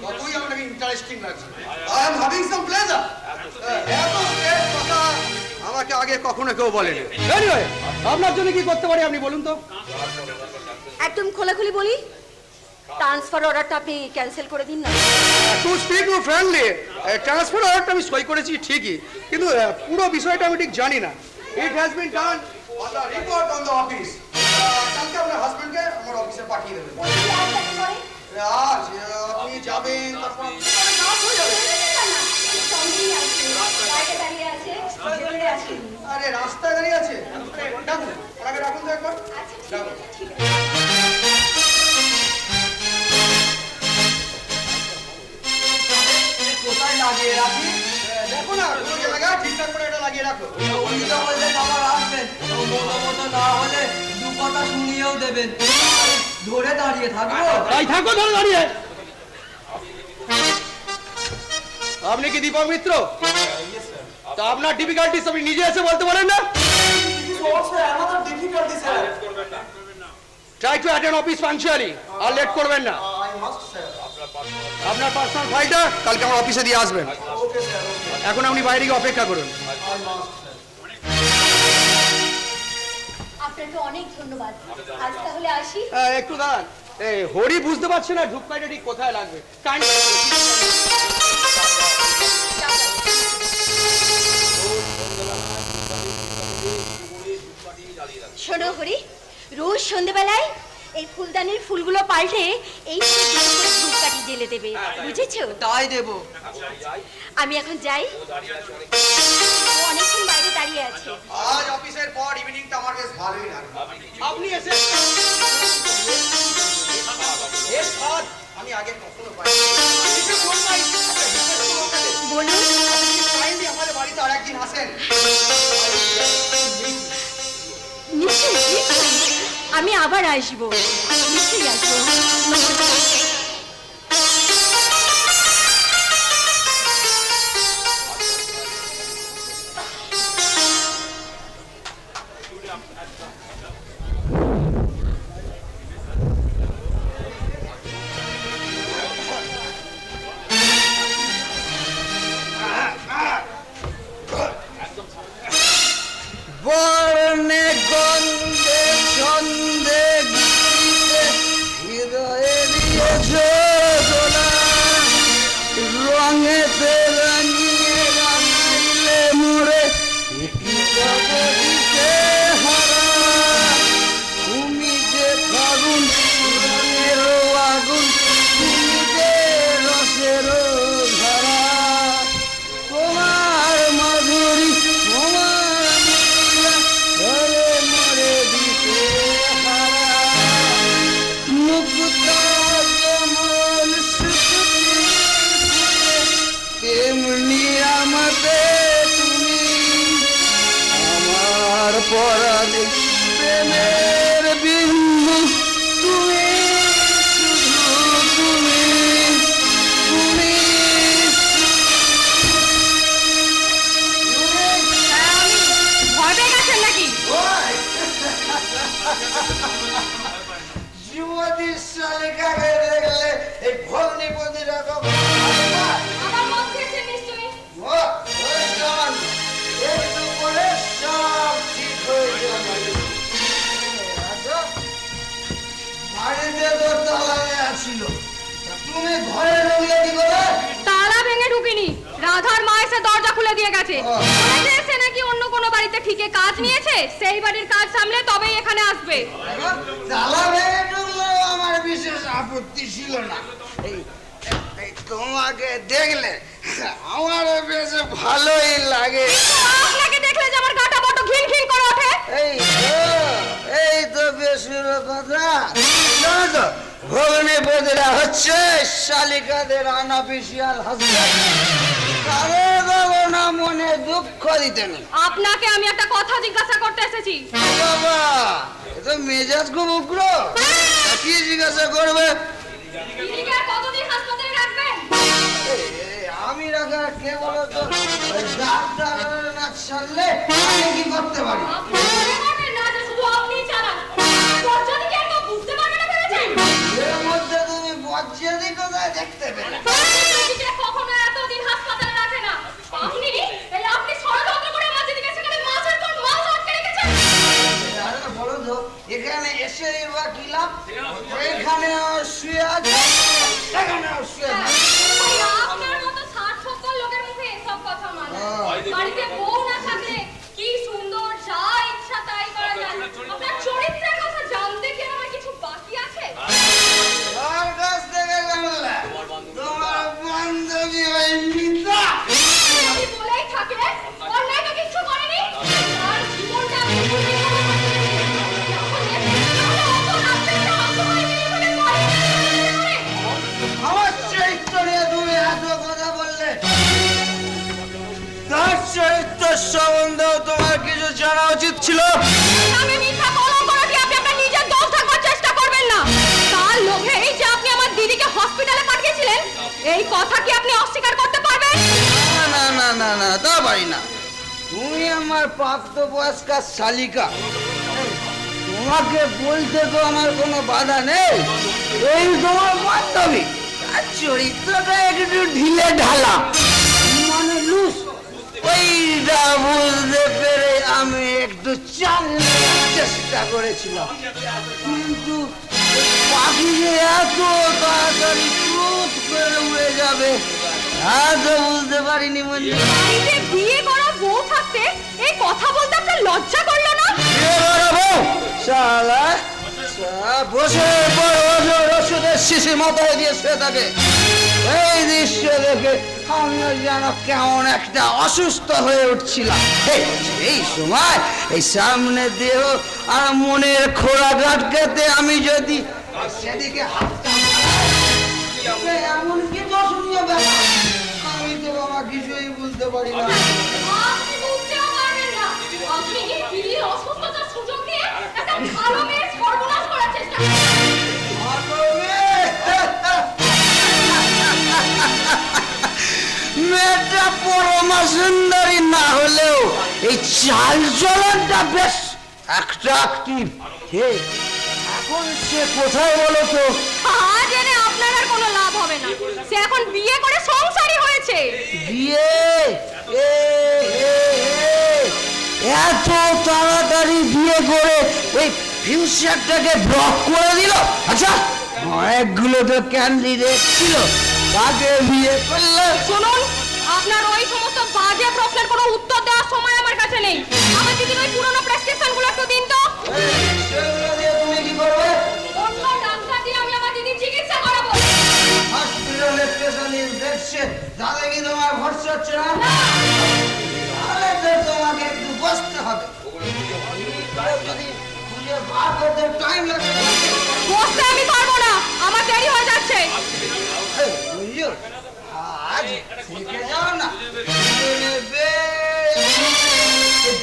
ততই আমাকে ইন্টারেস্টিং লাগছে। I am having some pleasure. এত স্ট্রেট কথা আমাকে আগে কখনো কেউ বলেনি। এনিওয়ে, আপনার জন্য কি করতে পারি আপনি বলুন তো? একদম খোলাখুলি বলি, ট্রান্সফার অর্ডারটা আপনি ক্যান্সেল করে দিন না। To speak you friendly, transfer অর্ডারটা আমি সই করেছি ঠিকই, কিন্তু পুরো বিষয়টা আমি ঠিক জানি না। It has been done on the report on the office. কালকে আপনার হাজবেন্ডকে আমার অফিসে পাঠিয়ে দেবেন। আজ আপনি যাবেন, তারপর কাজ হয়ে যাবে। আরে রাস্তায় দাঁড়িয়ে আছে, ডাকুন ওনাকে, ডাকুন তো একবার। কোথায় লাগিয়ে রাখি? দেখো না কোনো জায়গায় ঠিকঠাক করে এটা লাগিয়ে রাখো। অভিযোগ বললেন আবার আসবেন, মতো না হলে দু কথা শুনিয়েও দেবেন। ধরে দাঁড়িয়ে থাকবো? তাই থাকো, ধরে দাঁড়িয়ে। আপনি কি দীপক মিত্র? তা আপনার ডিফিকাল্টিস আপনি নিজে এসে বলতে পারেন না? Try to attend office punctually, আর লেট করবেন না। আপনার পার্সোনাল ফাইলটা কালকে আমার অফিসে দিয়ে আসবেন। এখন আপনি বাইরে গিয়ে অপেক্ষা করুন। আপনাকে অনেক ধন্যবাদ, আজ তাহলে আসি। একটু দাঁড়ান, হরি বুঝতে পারছে না ঢুকপাইটা ঠিক কোথায় লাগবে। শোনো হরি, রোজ সন্ধ্যেবেলায় এই ফুলদানির ফুলগুলো পাল্টে এই ধূপকাঠি জ্বেলে দেবে, বুঝেছো? তাই দেবো। আমি এখন যাই, ও অনেকক্ষণ বাইরে দাঁড়িয়ে আছে। আজ অফিসের পর ইভিনিংটা আমার বেশ ভালোই লাগে। আপনি এসে এর স্বাদ আমি আগে কখনো পাইনি। বলুন। কাইন্ডলি আমাদের বাড়িতে আর একদিন আসেন। নিশ্চয়ই নিশ্চয়ই, আমি আবার আসবো, নিশ্চয়ই আসবো। বর্ণে গন্ধে ছন্দে গীতে হৃদয়ে দিয়েছে দোলা, রঙেতে রাঙিয়ে রাঙাইলে মোরে কি জগদিতে হারা। তুমি যে ফাগুন রঙের আগুন, তুমি যে রসের ধারা, তোমার মাধুরী তোমার ঘরে মরে দিতে হারা। মুক্তা যেমন সুখী তেমনি আমাতে তুমি, আমার পরাণে প্রেমের বিন্দু তুমি, শুধু তুমি, তুমি। ভয় পেয়ে গেছেন নাকি? যুবতী শালিকাকে দেখলে এই ভগ্নি পতি রকম আমার মন খেয়েছে নিশ্চয়ই। একটু পরে সব ঠিক হয়ে যাবে। নিয়ে গেছে। বলেছে সে নাকি অন্য কোনো বাড়িতে ঠিকে কাজ নিয়েছে, সেই বাড়ির কাজ সামলে তবেই এখানে আসবে। তালা ভেঙে ঢুকলেও আমার বিশেষ আপত্তি ছিল না। এই এই তোমাকে দেখলে আমার বেশ ভালোই লাগে। আপনাকে দেখলে যে আমার গাটা বড় ঘিন ঘিন করে ওঠে। এই তো বেশ কথা। জানো তো ভগ্নিপতিরা হচ্ছে শালিকাদের আনঅফিসিয়াল হাসব্যান্ড। কারো না মনে দুঃখ দিতে নেই। আপনাকে আমি একটা কথা জিজ্ঞাসা করতে এসেছি। বাবা এ তো মেজাজ খুব উগ্র। তা কি জিজ্ঞাসা করবে? দিদিকে আর কতদিন হাসপাতালে রাখবেন? আমি রাখা কে বলো তো? ডাক্তার না ছাড়লে আমি কি করতে পারি? আপনি মনে করবেন না যে শুধু আপনিই চালান। লজ্জা দিকে আর কেউ বুঝতে পারবে না ভেবেছেন? এর মধ্যে তুমি বজ্জাদি কোথায় দেখতে পেলে? দিদিকে কখনো এতদিন হাসপাতালে রাখে না। আপনি ষড়যন্ত্র করে আমার দিদিকে সেখানে মাছের পর মাছ আটকে রেখেছেন। আরে বলো তো এখানে এসে বা কি লাভ? এখানে শুয়ে আছে, এখানে শুয়ে আছে। আপনার মতো 60-70 লোকের মুখে এসব কথা মানায়। বাড়িতে বউ না থাকলে কি সুন্দর যা ইচ্ছা তাই করা যায়। আপনার চরিত্রের কথা জানতে কি আমার কিছু বাকি আছে? কার কাছ থেকে জানলে? তোমার বান্ধবী ওই মিতা। যদি বলেই থাকে অন্যায় তো কিছু করেনি। তার জীবনটা আমি ভুলে গেলাম। আমার চরিত্র নিয়ে তুমি এত কথা বললে, তার চরিত্র সম্বন্ধেও তোমার কিছু জানা উচিত ছিল। আমি মিথ্যা কলঙ্ক রটি আপনি আপনার নিজের দোষ থাকবার চেষ্টা করবেন না। তার লোভে এই যে আপনি আমার দিদিকে হসপিটালে পাঠিয়েছিলেন, এই কথা কি আপনি অস্বীকার করতে পারবেন? না না না না না তা পারি না। তুমি আমার প্রাপ্তবয়স্কা শালিকা, তোমাকে বলতে তো আমার কোনো বাধা নেই। এই তোমার বান্ধবী, তার চরিত্রটা একটু ঢিলে ঢালা, মানে লুস। ওইটা বুঝতে পেরে আমি একটু চালানোর চেষ্টা করেছিলাম, কিন্তু পাখি যে এত তাড়াতাড়ি ক্রোধ করে উড়ে যাবে তা তো বুঝতে পারিনি। মনে বাড়িতে বিয়ে করা বউ থাকতে এই কথা বলতে আপনার লজ্জা করলো না? শালা বছরের পর বছর ওষুধের শিশি মাথায় দিয়ে শুয়ে থাকে। এই দৃশ্য দেখে আমিও যেন কেমন একটা অসুস্থ হয়ে উঠছিলাম। এই সময় এই সামনে দেহ আর মনের খোড়া গাটকাতে আমি যদি সেদিকে হাতটা এমন কি দর্শনীয় ব্যাপার, আমি তো বাবা কিছুই বুঝতে পারি না। আপনি বুঝতেও পারবেন না। আপনি এই দিদির অসুস্থতার সুযোগ নিয়ে একটা ভালো মেয়ের সর্বনাশ করার চেষ্টা করছেন। মেয়েটা পরমা সুন্দরী না হলেও এই চাল চলনটা বেশ অ্যাট্রাকটিভ। এখন সে কোথায় বলো তো? জেনে আপনার আর কোনো লাভ হবে না। সে এখন বিয়ে করে সংসারী হয়েছে। বিয়ে? এত তাড়াতাড়ি বিয়ে করে ওই ফিউচারটাকে ব্লক করে দিল? আচ্ছা অনেকগুলো তো ক্যান্ডিডেট ছিল, তাকে বিয়ে করলে? শুনুন, আপনার ওই সমস্ত বাজে প্রশ্নের কোনো উত্তর দেওয়ার সময় আমার কাছে নেই। আমার দিদির ওই পুরনো প্রেসক্রিপশনগুলো একটু দিন তো। সেগুলো দিয়ে তুমি কি করবে? অন্য ডাক্তার দিয়ে আমি আমার দিদির চিকিৎসা করাবো। হসপিটালে স্পেশালিস্ট দেখছে, তাহলে কি তোমার ভরসা হচ্ছে না? তাহলে তো তোমাকে একটু বসতে হবে। যদি খুঁজে বার করতে টাইম লাগে। বসতে আমি পারবো না, আমার দেরি হয়ে যাচ্ছে। বুঝলো, আজ থেকে যাও না,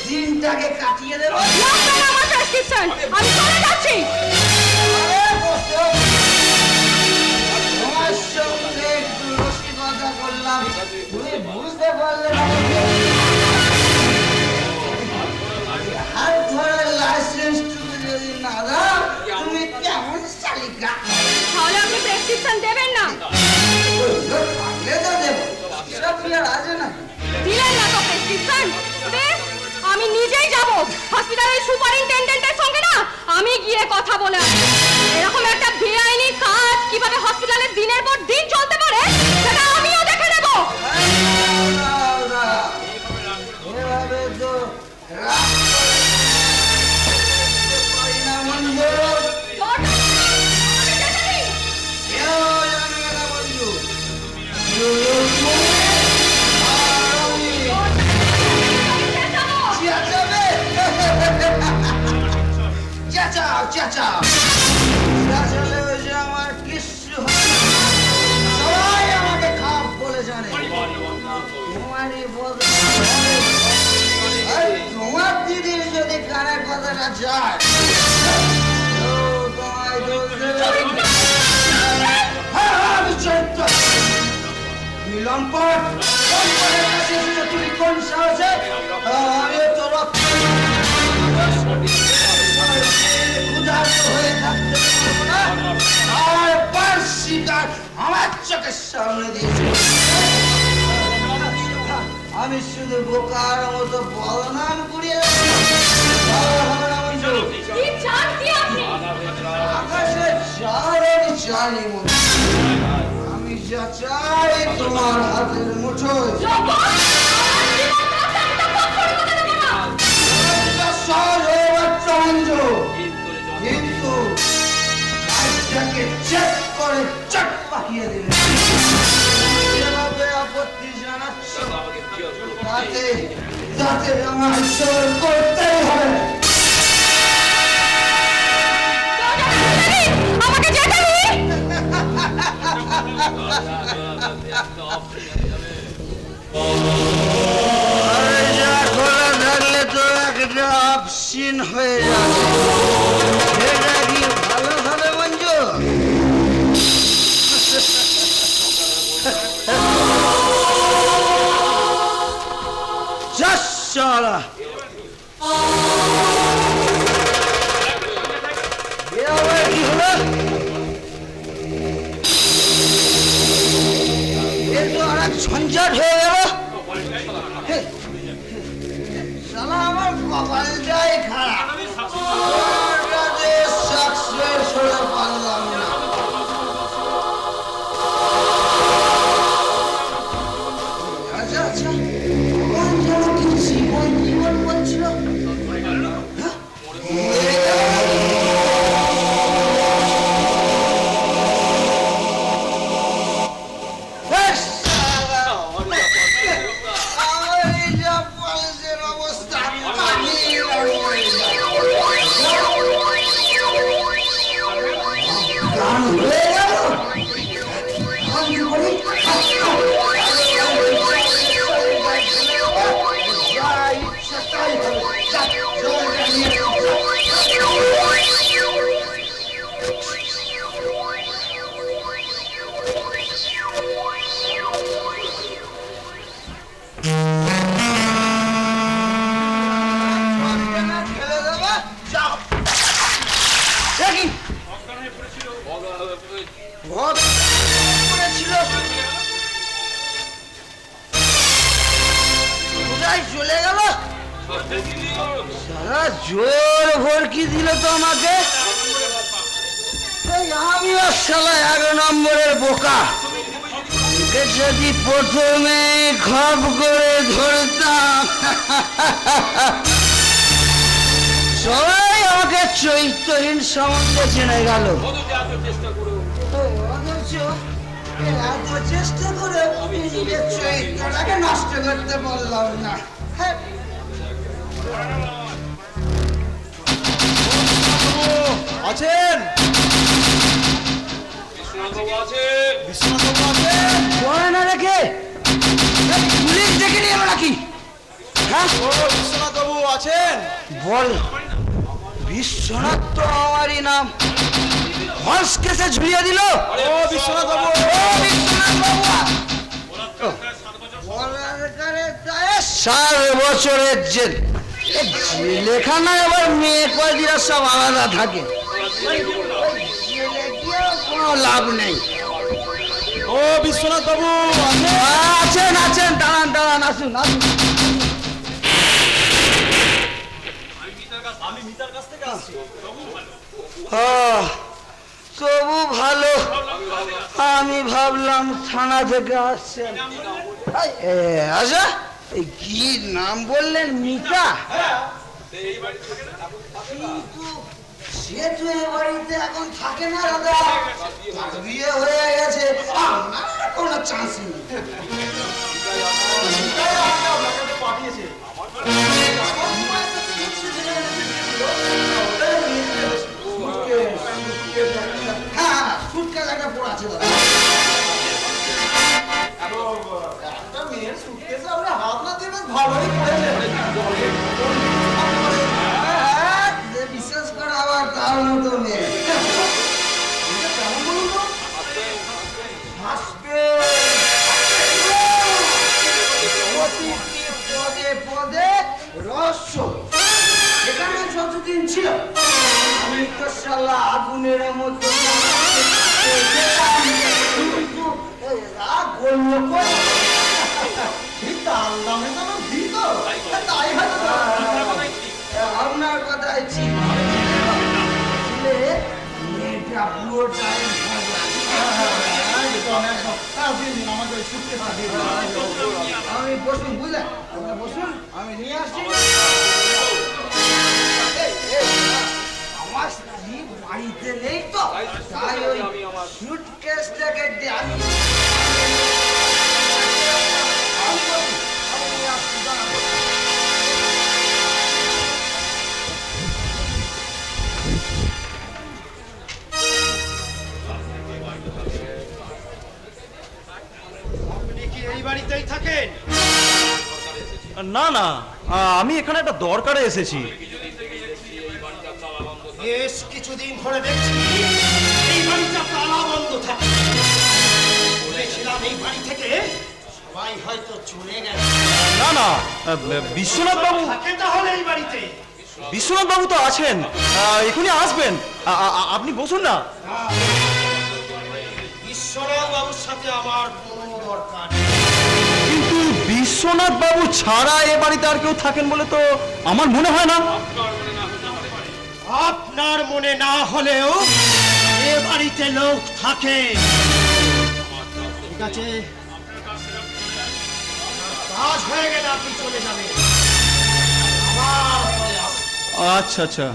দিনটাকে কাটিয়ে দেবো। লাগবে না আমার প্রেসক্রিপশন, আমি চলে যাচ্ছি। তোমার সঙ্গে একটু রসিকতা করলাম, তুমি বুঝতে পারলে না? হাত ধরে লাইসেন্সটুকু যদি না দাও, তুমি কেমন শালিকা? তাহলে আপনি প্রেসক্রিপশন দেবেন না? থাকলে তো দেবো, সব কি আর আছে না? দিলেন না তো প্রেসক্রিপশন? বেশ, আমি নিজেই যাব হসপিটালের সুপারিনটেনডেন্টের সঙ্গে। না, আমি গিয়ে কথা বলে আসবো। এরকম একটা বেআইনি কাজ কিভাবে হসপিটালে দিনের পর দিন চলতে পারে সেটা আমিও দেখে নেব। যায়। কেউ তোমায় দোষ দেবে না। হ্যাঁ, আমি চরিত্র। তুমি লম্পট। লম্পটের কাছে এসেছো তুমি কোন সাহসে? আমিও তো রক্ত। ক্ষুধার্ত হয়ে থাকতে পারবো না। আর বার্ষিকার আমার চোখের সামনে দিয়েছে। আমি শুধু বোকার মতো বদনাম করিয়ে কি চান কি আপনি? আকাশে চাঁদ জানি মনে আমি যা চাই তোমার হাতের মুঠোয়। জগৎ আমার জীবনটা আমি তো কখনো করতে দেব না। এটা সহজ হয়ে যাচ্ছে মঞ্জু, কিন্তু লাইফটাকে চেক করে চট পাঠিয়ে দিলে যেভাবে আপত্তি জানাচ্ছ তাতে তাতে আমার সর করতেই হবে। আমাকে যেতে দিন। দরজা খোলা থাকলে তো একটা অপশন হয়ে যাবে। এটা কি ভালো হবে মঞ্জু? শালা এ আবার কি হলো? এ তো আর এক ঝঞ্ঝাট হয়ে গেল। শালা আমার কপালটাই খারাপ। ওটাতে success হতে পারলাম না। আচ্ছা আচ্ছা, কোন যেন কি জীবন বলছিল? চলে গেল। সারা জোর ভরকি দিল তো আমাকে। আমিও শালা 11 নম্বরের বোকা। ওকে যদি প্রথমে খপ করে ধরতাম সবাই আমাকে চৈত্রহীন সম্বন্ধে জেনে গেল। এত চেষ্টা করে নিজের চরিত্রটাকে নষ্ট করতে পারলাম না। আছেন? বিশ্বনাথবাবু আছেন? পড়ে না রেখে পুলিশ ডেকে নিয়ে এলো নাকি? হ্যাঁ, ও বিশ্বনাথবাবু আছেন? বল। বিশ্বনাথ তো আমারই নাম। হর্স কেসে ঝুলিয়ে দিল। ও বিশ্বনাথবাবু, ও বিশ্বনাথ বাবু 7 বছরের জেল। লেখা না এবার মেয়ে কয়েদিরা সব আলাদা থাকে। জেলে গিয়েও কোনো লাভ নেই। ও বিশ্বনাথবাবু আছেন আছেন, দাঁড়ান দাঁড়ান, আসুন আসুন। আমি মিতার কাছ থেকে আসছি। তবু ভালো। আমি ভাবলাম থানা থেকে আসছেন। আচ্ছা, এই কি নাম বললেন? মিতা? কিন্তু সে তো এ বাড়িতে এখন থাকে না দাদা। বিয়ে হয়ে গেছে, আমার কোনো চান্স নেই। পাঠিয়েছে। হ্যাঁ, সুটকেস একটা পড়ে আছে দাদা। একটা মেয়ের সুটকেসে আপনি হাত না দিয়ে বেশ ভালোই করেছেন। দেব বাড়িটি পদে পদে রহস্য। এখানে যতদিন ছিল আমি তো শালা আগুনের মতো যেতাম, কিন্তু রাগ গণ্য করে আপনার কথাই ঠিক। মেয়েটা পুরো টাইম আমি বসুন, বুঝলেন? আপনার বসুন, আমি নিয়ে আসছি। আমার স্ত্রী বাড়িতে নেই তো, তাই ওই সুটকেসটাকে দিয়ে আমি এই বাড়িতেই থাকেন? না না, আমি এখানে একটা দরকারে এসেছি। বেশ কিছুদিন ধরে দেখছি এই বাড়িটা তালা বন্ধ থাকে। বলেছিলাম এই বাড়ি থেকে সবাই হয়তো চলে গেছে। না না, বিশ্বনাথ বাবু, থাকে তাহলে এই বাড়িতে? বিশ্বনাথ বাবু তো আছেন, এখনই আসবেন। আপনি বসুন না। বিশ্বনাথ বাবুর সাথে আমার কোনো দরকার নেই। কিন্তু বিশ্বনাথ বাবু ছাড়া এ বাড়িতে আর কেউ থাকেন বলে তো আমার মনে হয় না। আপনার মনে না হলেও এ বাড়িতে লোক থাকে। ঠিক আছে, কাজ হয়ে গেলে আপনি চলে যাবেন। আবার পরে আসবেন। আচ্ছা আচ্ছা।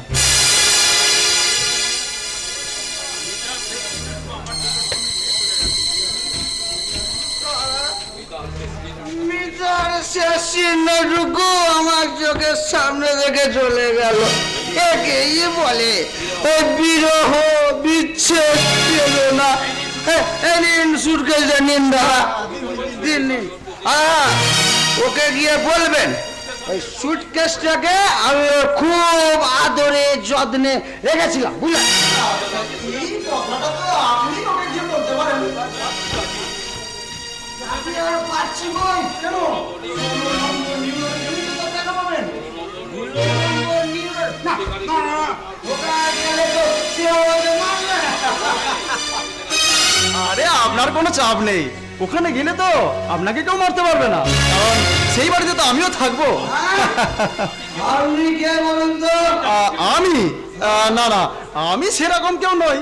মিটার শেষ চিহ্নটুকু আমার চোখের সামনে থেকে চলে গেল। একেই বলে ওই বিরহ, বিচ্ছেদ, বেদনা। নিন সুটকেসে নিন দাদা, দিন নিন। ওকে গিয়ে বলবেন ওই সুটকেসটাকে আমি ওর খুব আদরে যত্নে রেখেছিলাম, বুঝলেন? এই কথাটা তো আপনি ওকে গিয়ে বলতে পারেন। আমি আর পাচ্ছি বই কেন? আরে আপনার কোনো চাপ নেই, ওখানে গেলে তো আপনাকে কেউ মারতে পারবে না, কারণ সেই বাড়িতে তো আমিও থাকবো। আপনি কে বলুন তো? আমি না না, আমি সেরকম কেউ নই,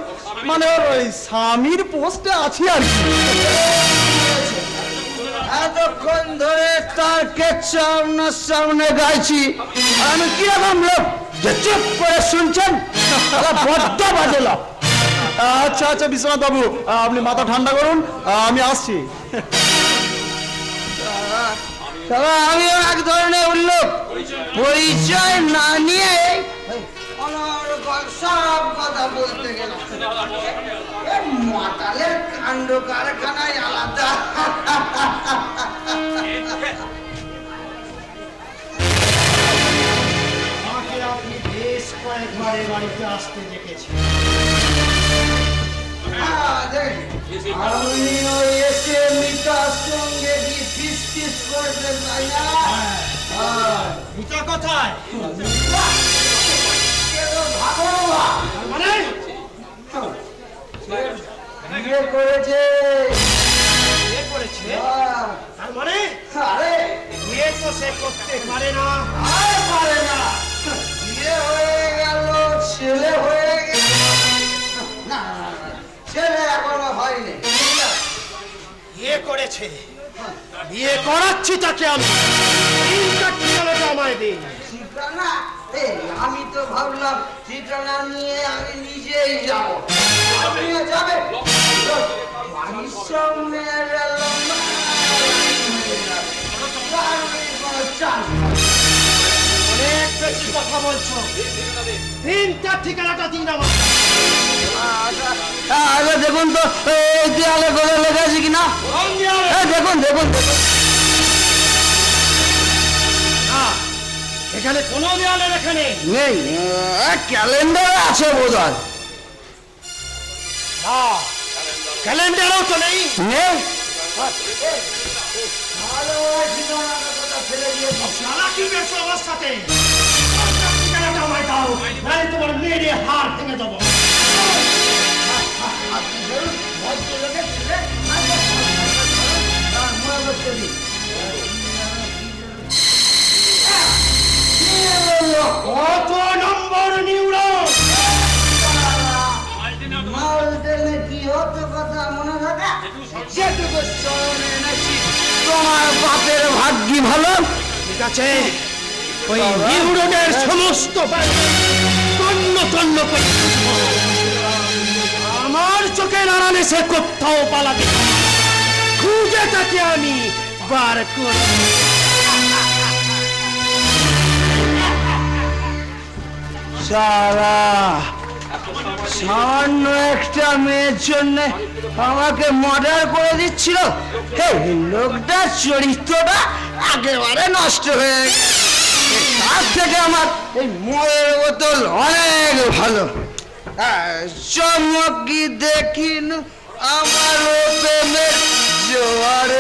মানে ওই স্বামীর পোস্টে আছি আর কি। এতক্ষণ ধরে তার কেচ্ছা আপনার সামনে গাইছি, আমি কিরকম লোক যে চুপ করে শুনছেন? বড্ড বাজে লোক। আচ্ছা আচ্ছা বিশ্বনাথ বাবু, আপনি মাথা ঠান্ডা করুন, আমি আসছি। আমিও এক ধরনের উল্লোক, পরিচয় না নিয়ে সব কথা বলতে গেলাম। মাতালের কাণ্ড কারখানায় আলাদা। আমাকে আপনি বেশ কয়েকবার এ বাড়িতে আসতে দেখেছেন। আপনি ওই এসে মিতার সঙ্গে কি ফিস ফিস করতে চাই না? মিতা কোথায়? মানে বিয়ে করেছে। বিয়ে করেছে? তার মানে আরে বিয়ে তো সে করতে পারে না। আর পারে না। বিয়ে হয়ে গেল, ছেলে হয়ে গেল। না, ছেলে এখনো হয়নি। বিয়ে করেছে, বিয়ে করাচ্ছি তাকে আমি। তিনটা ঠিকানাটা আমায় দিন। ঠিকানা? আমি তো ভাবলাম ঠিকানা নিয়ে আমি নিজেই যাবো। আপনিও যাবেন? বাড়ির সামনে অনেক বেশি কথা বলছো। তিনটা ঠিকানাটা দিন আমার। আগে দেখুন তো এই দেয়ালে করে লেখা আছে কিনা। দেখুন দেখুন দেখুন। এখানে কোনো দেয়ালে লেখা নেই। নেই, ক্যালেন্ডার আছে বোধহয়। ক্যালেন্ডারও তো নেই। নেই, চালাকি বেশি আমার সাথে ঠিকানাটা আমায় দাও, নাহলে তোমার মেরে হাড় ভেঙে দেবো। কত নম্বর নিউরো? যেটুকু স্মরণ এনেছি তোমার বাপের ভাগ্যি ভালো। ঠিক আছে, ওই নিউরনের সমস্ত তন্ন তন্ন করে আমার চোখের আড়ালে সে কোথাও পালাবে না। খুঁজে তাকে আমি বার করব। সারা সামান্য একটা মেয়ের জন্য আমাকে মার্ডার করে দিচ্ছিল। এই লোকটার চরিত্রটা একেবারে নষ্ট হয়ে গেছে। তার থেকে আমার এই ময়ের বোতল অনেক ভালো। চমকি দেখিন আমার প্রেমের জোয়ার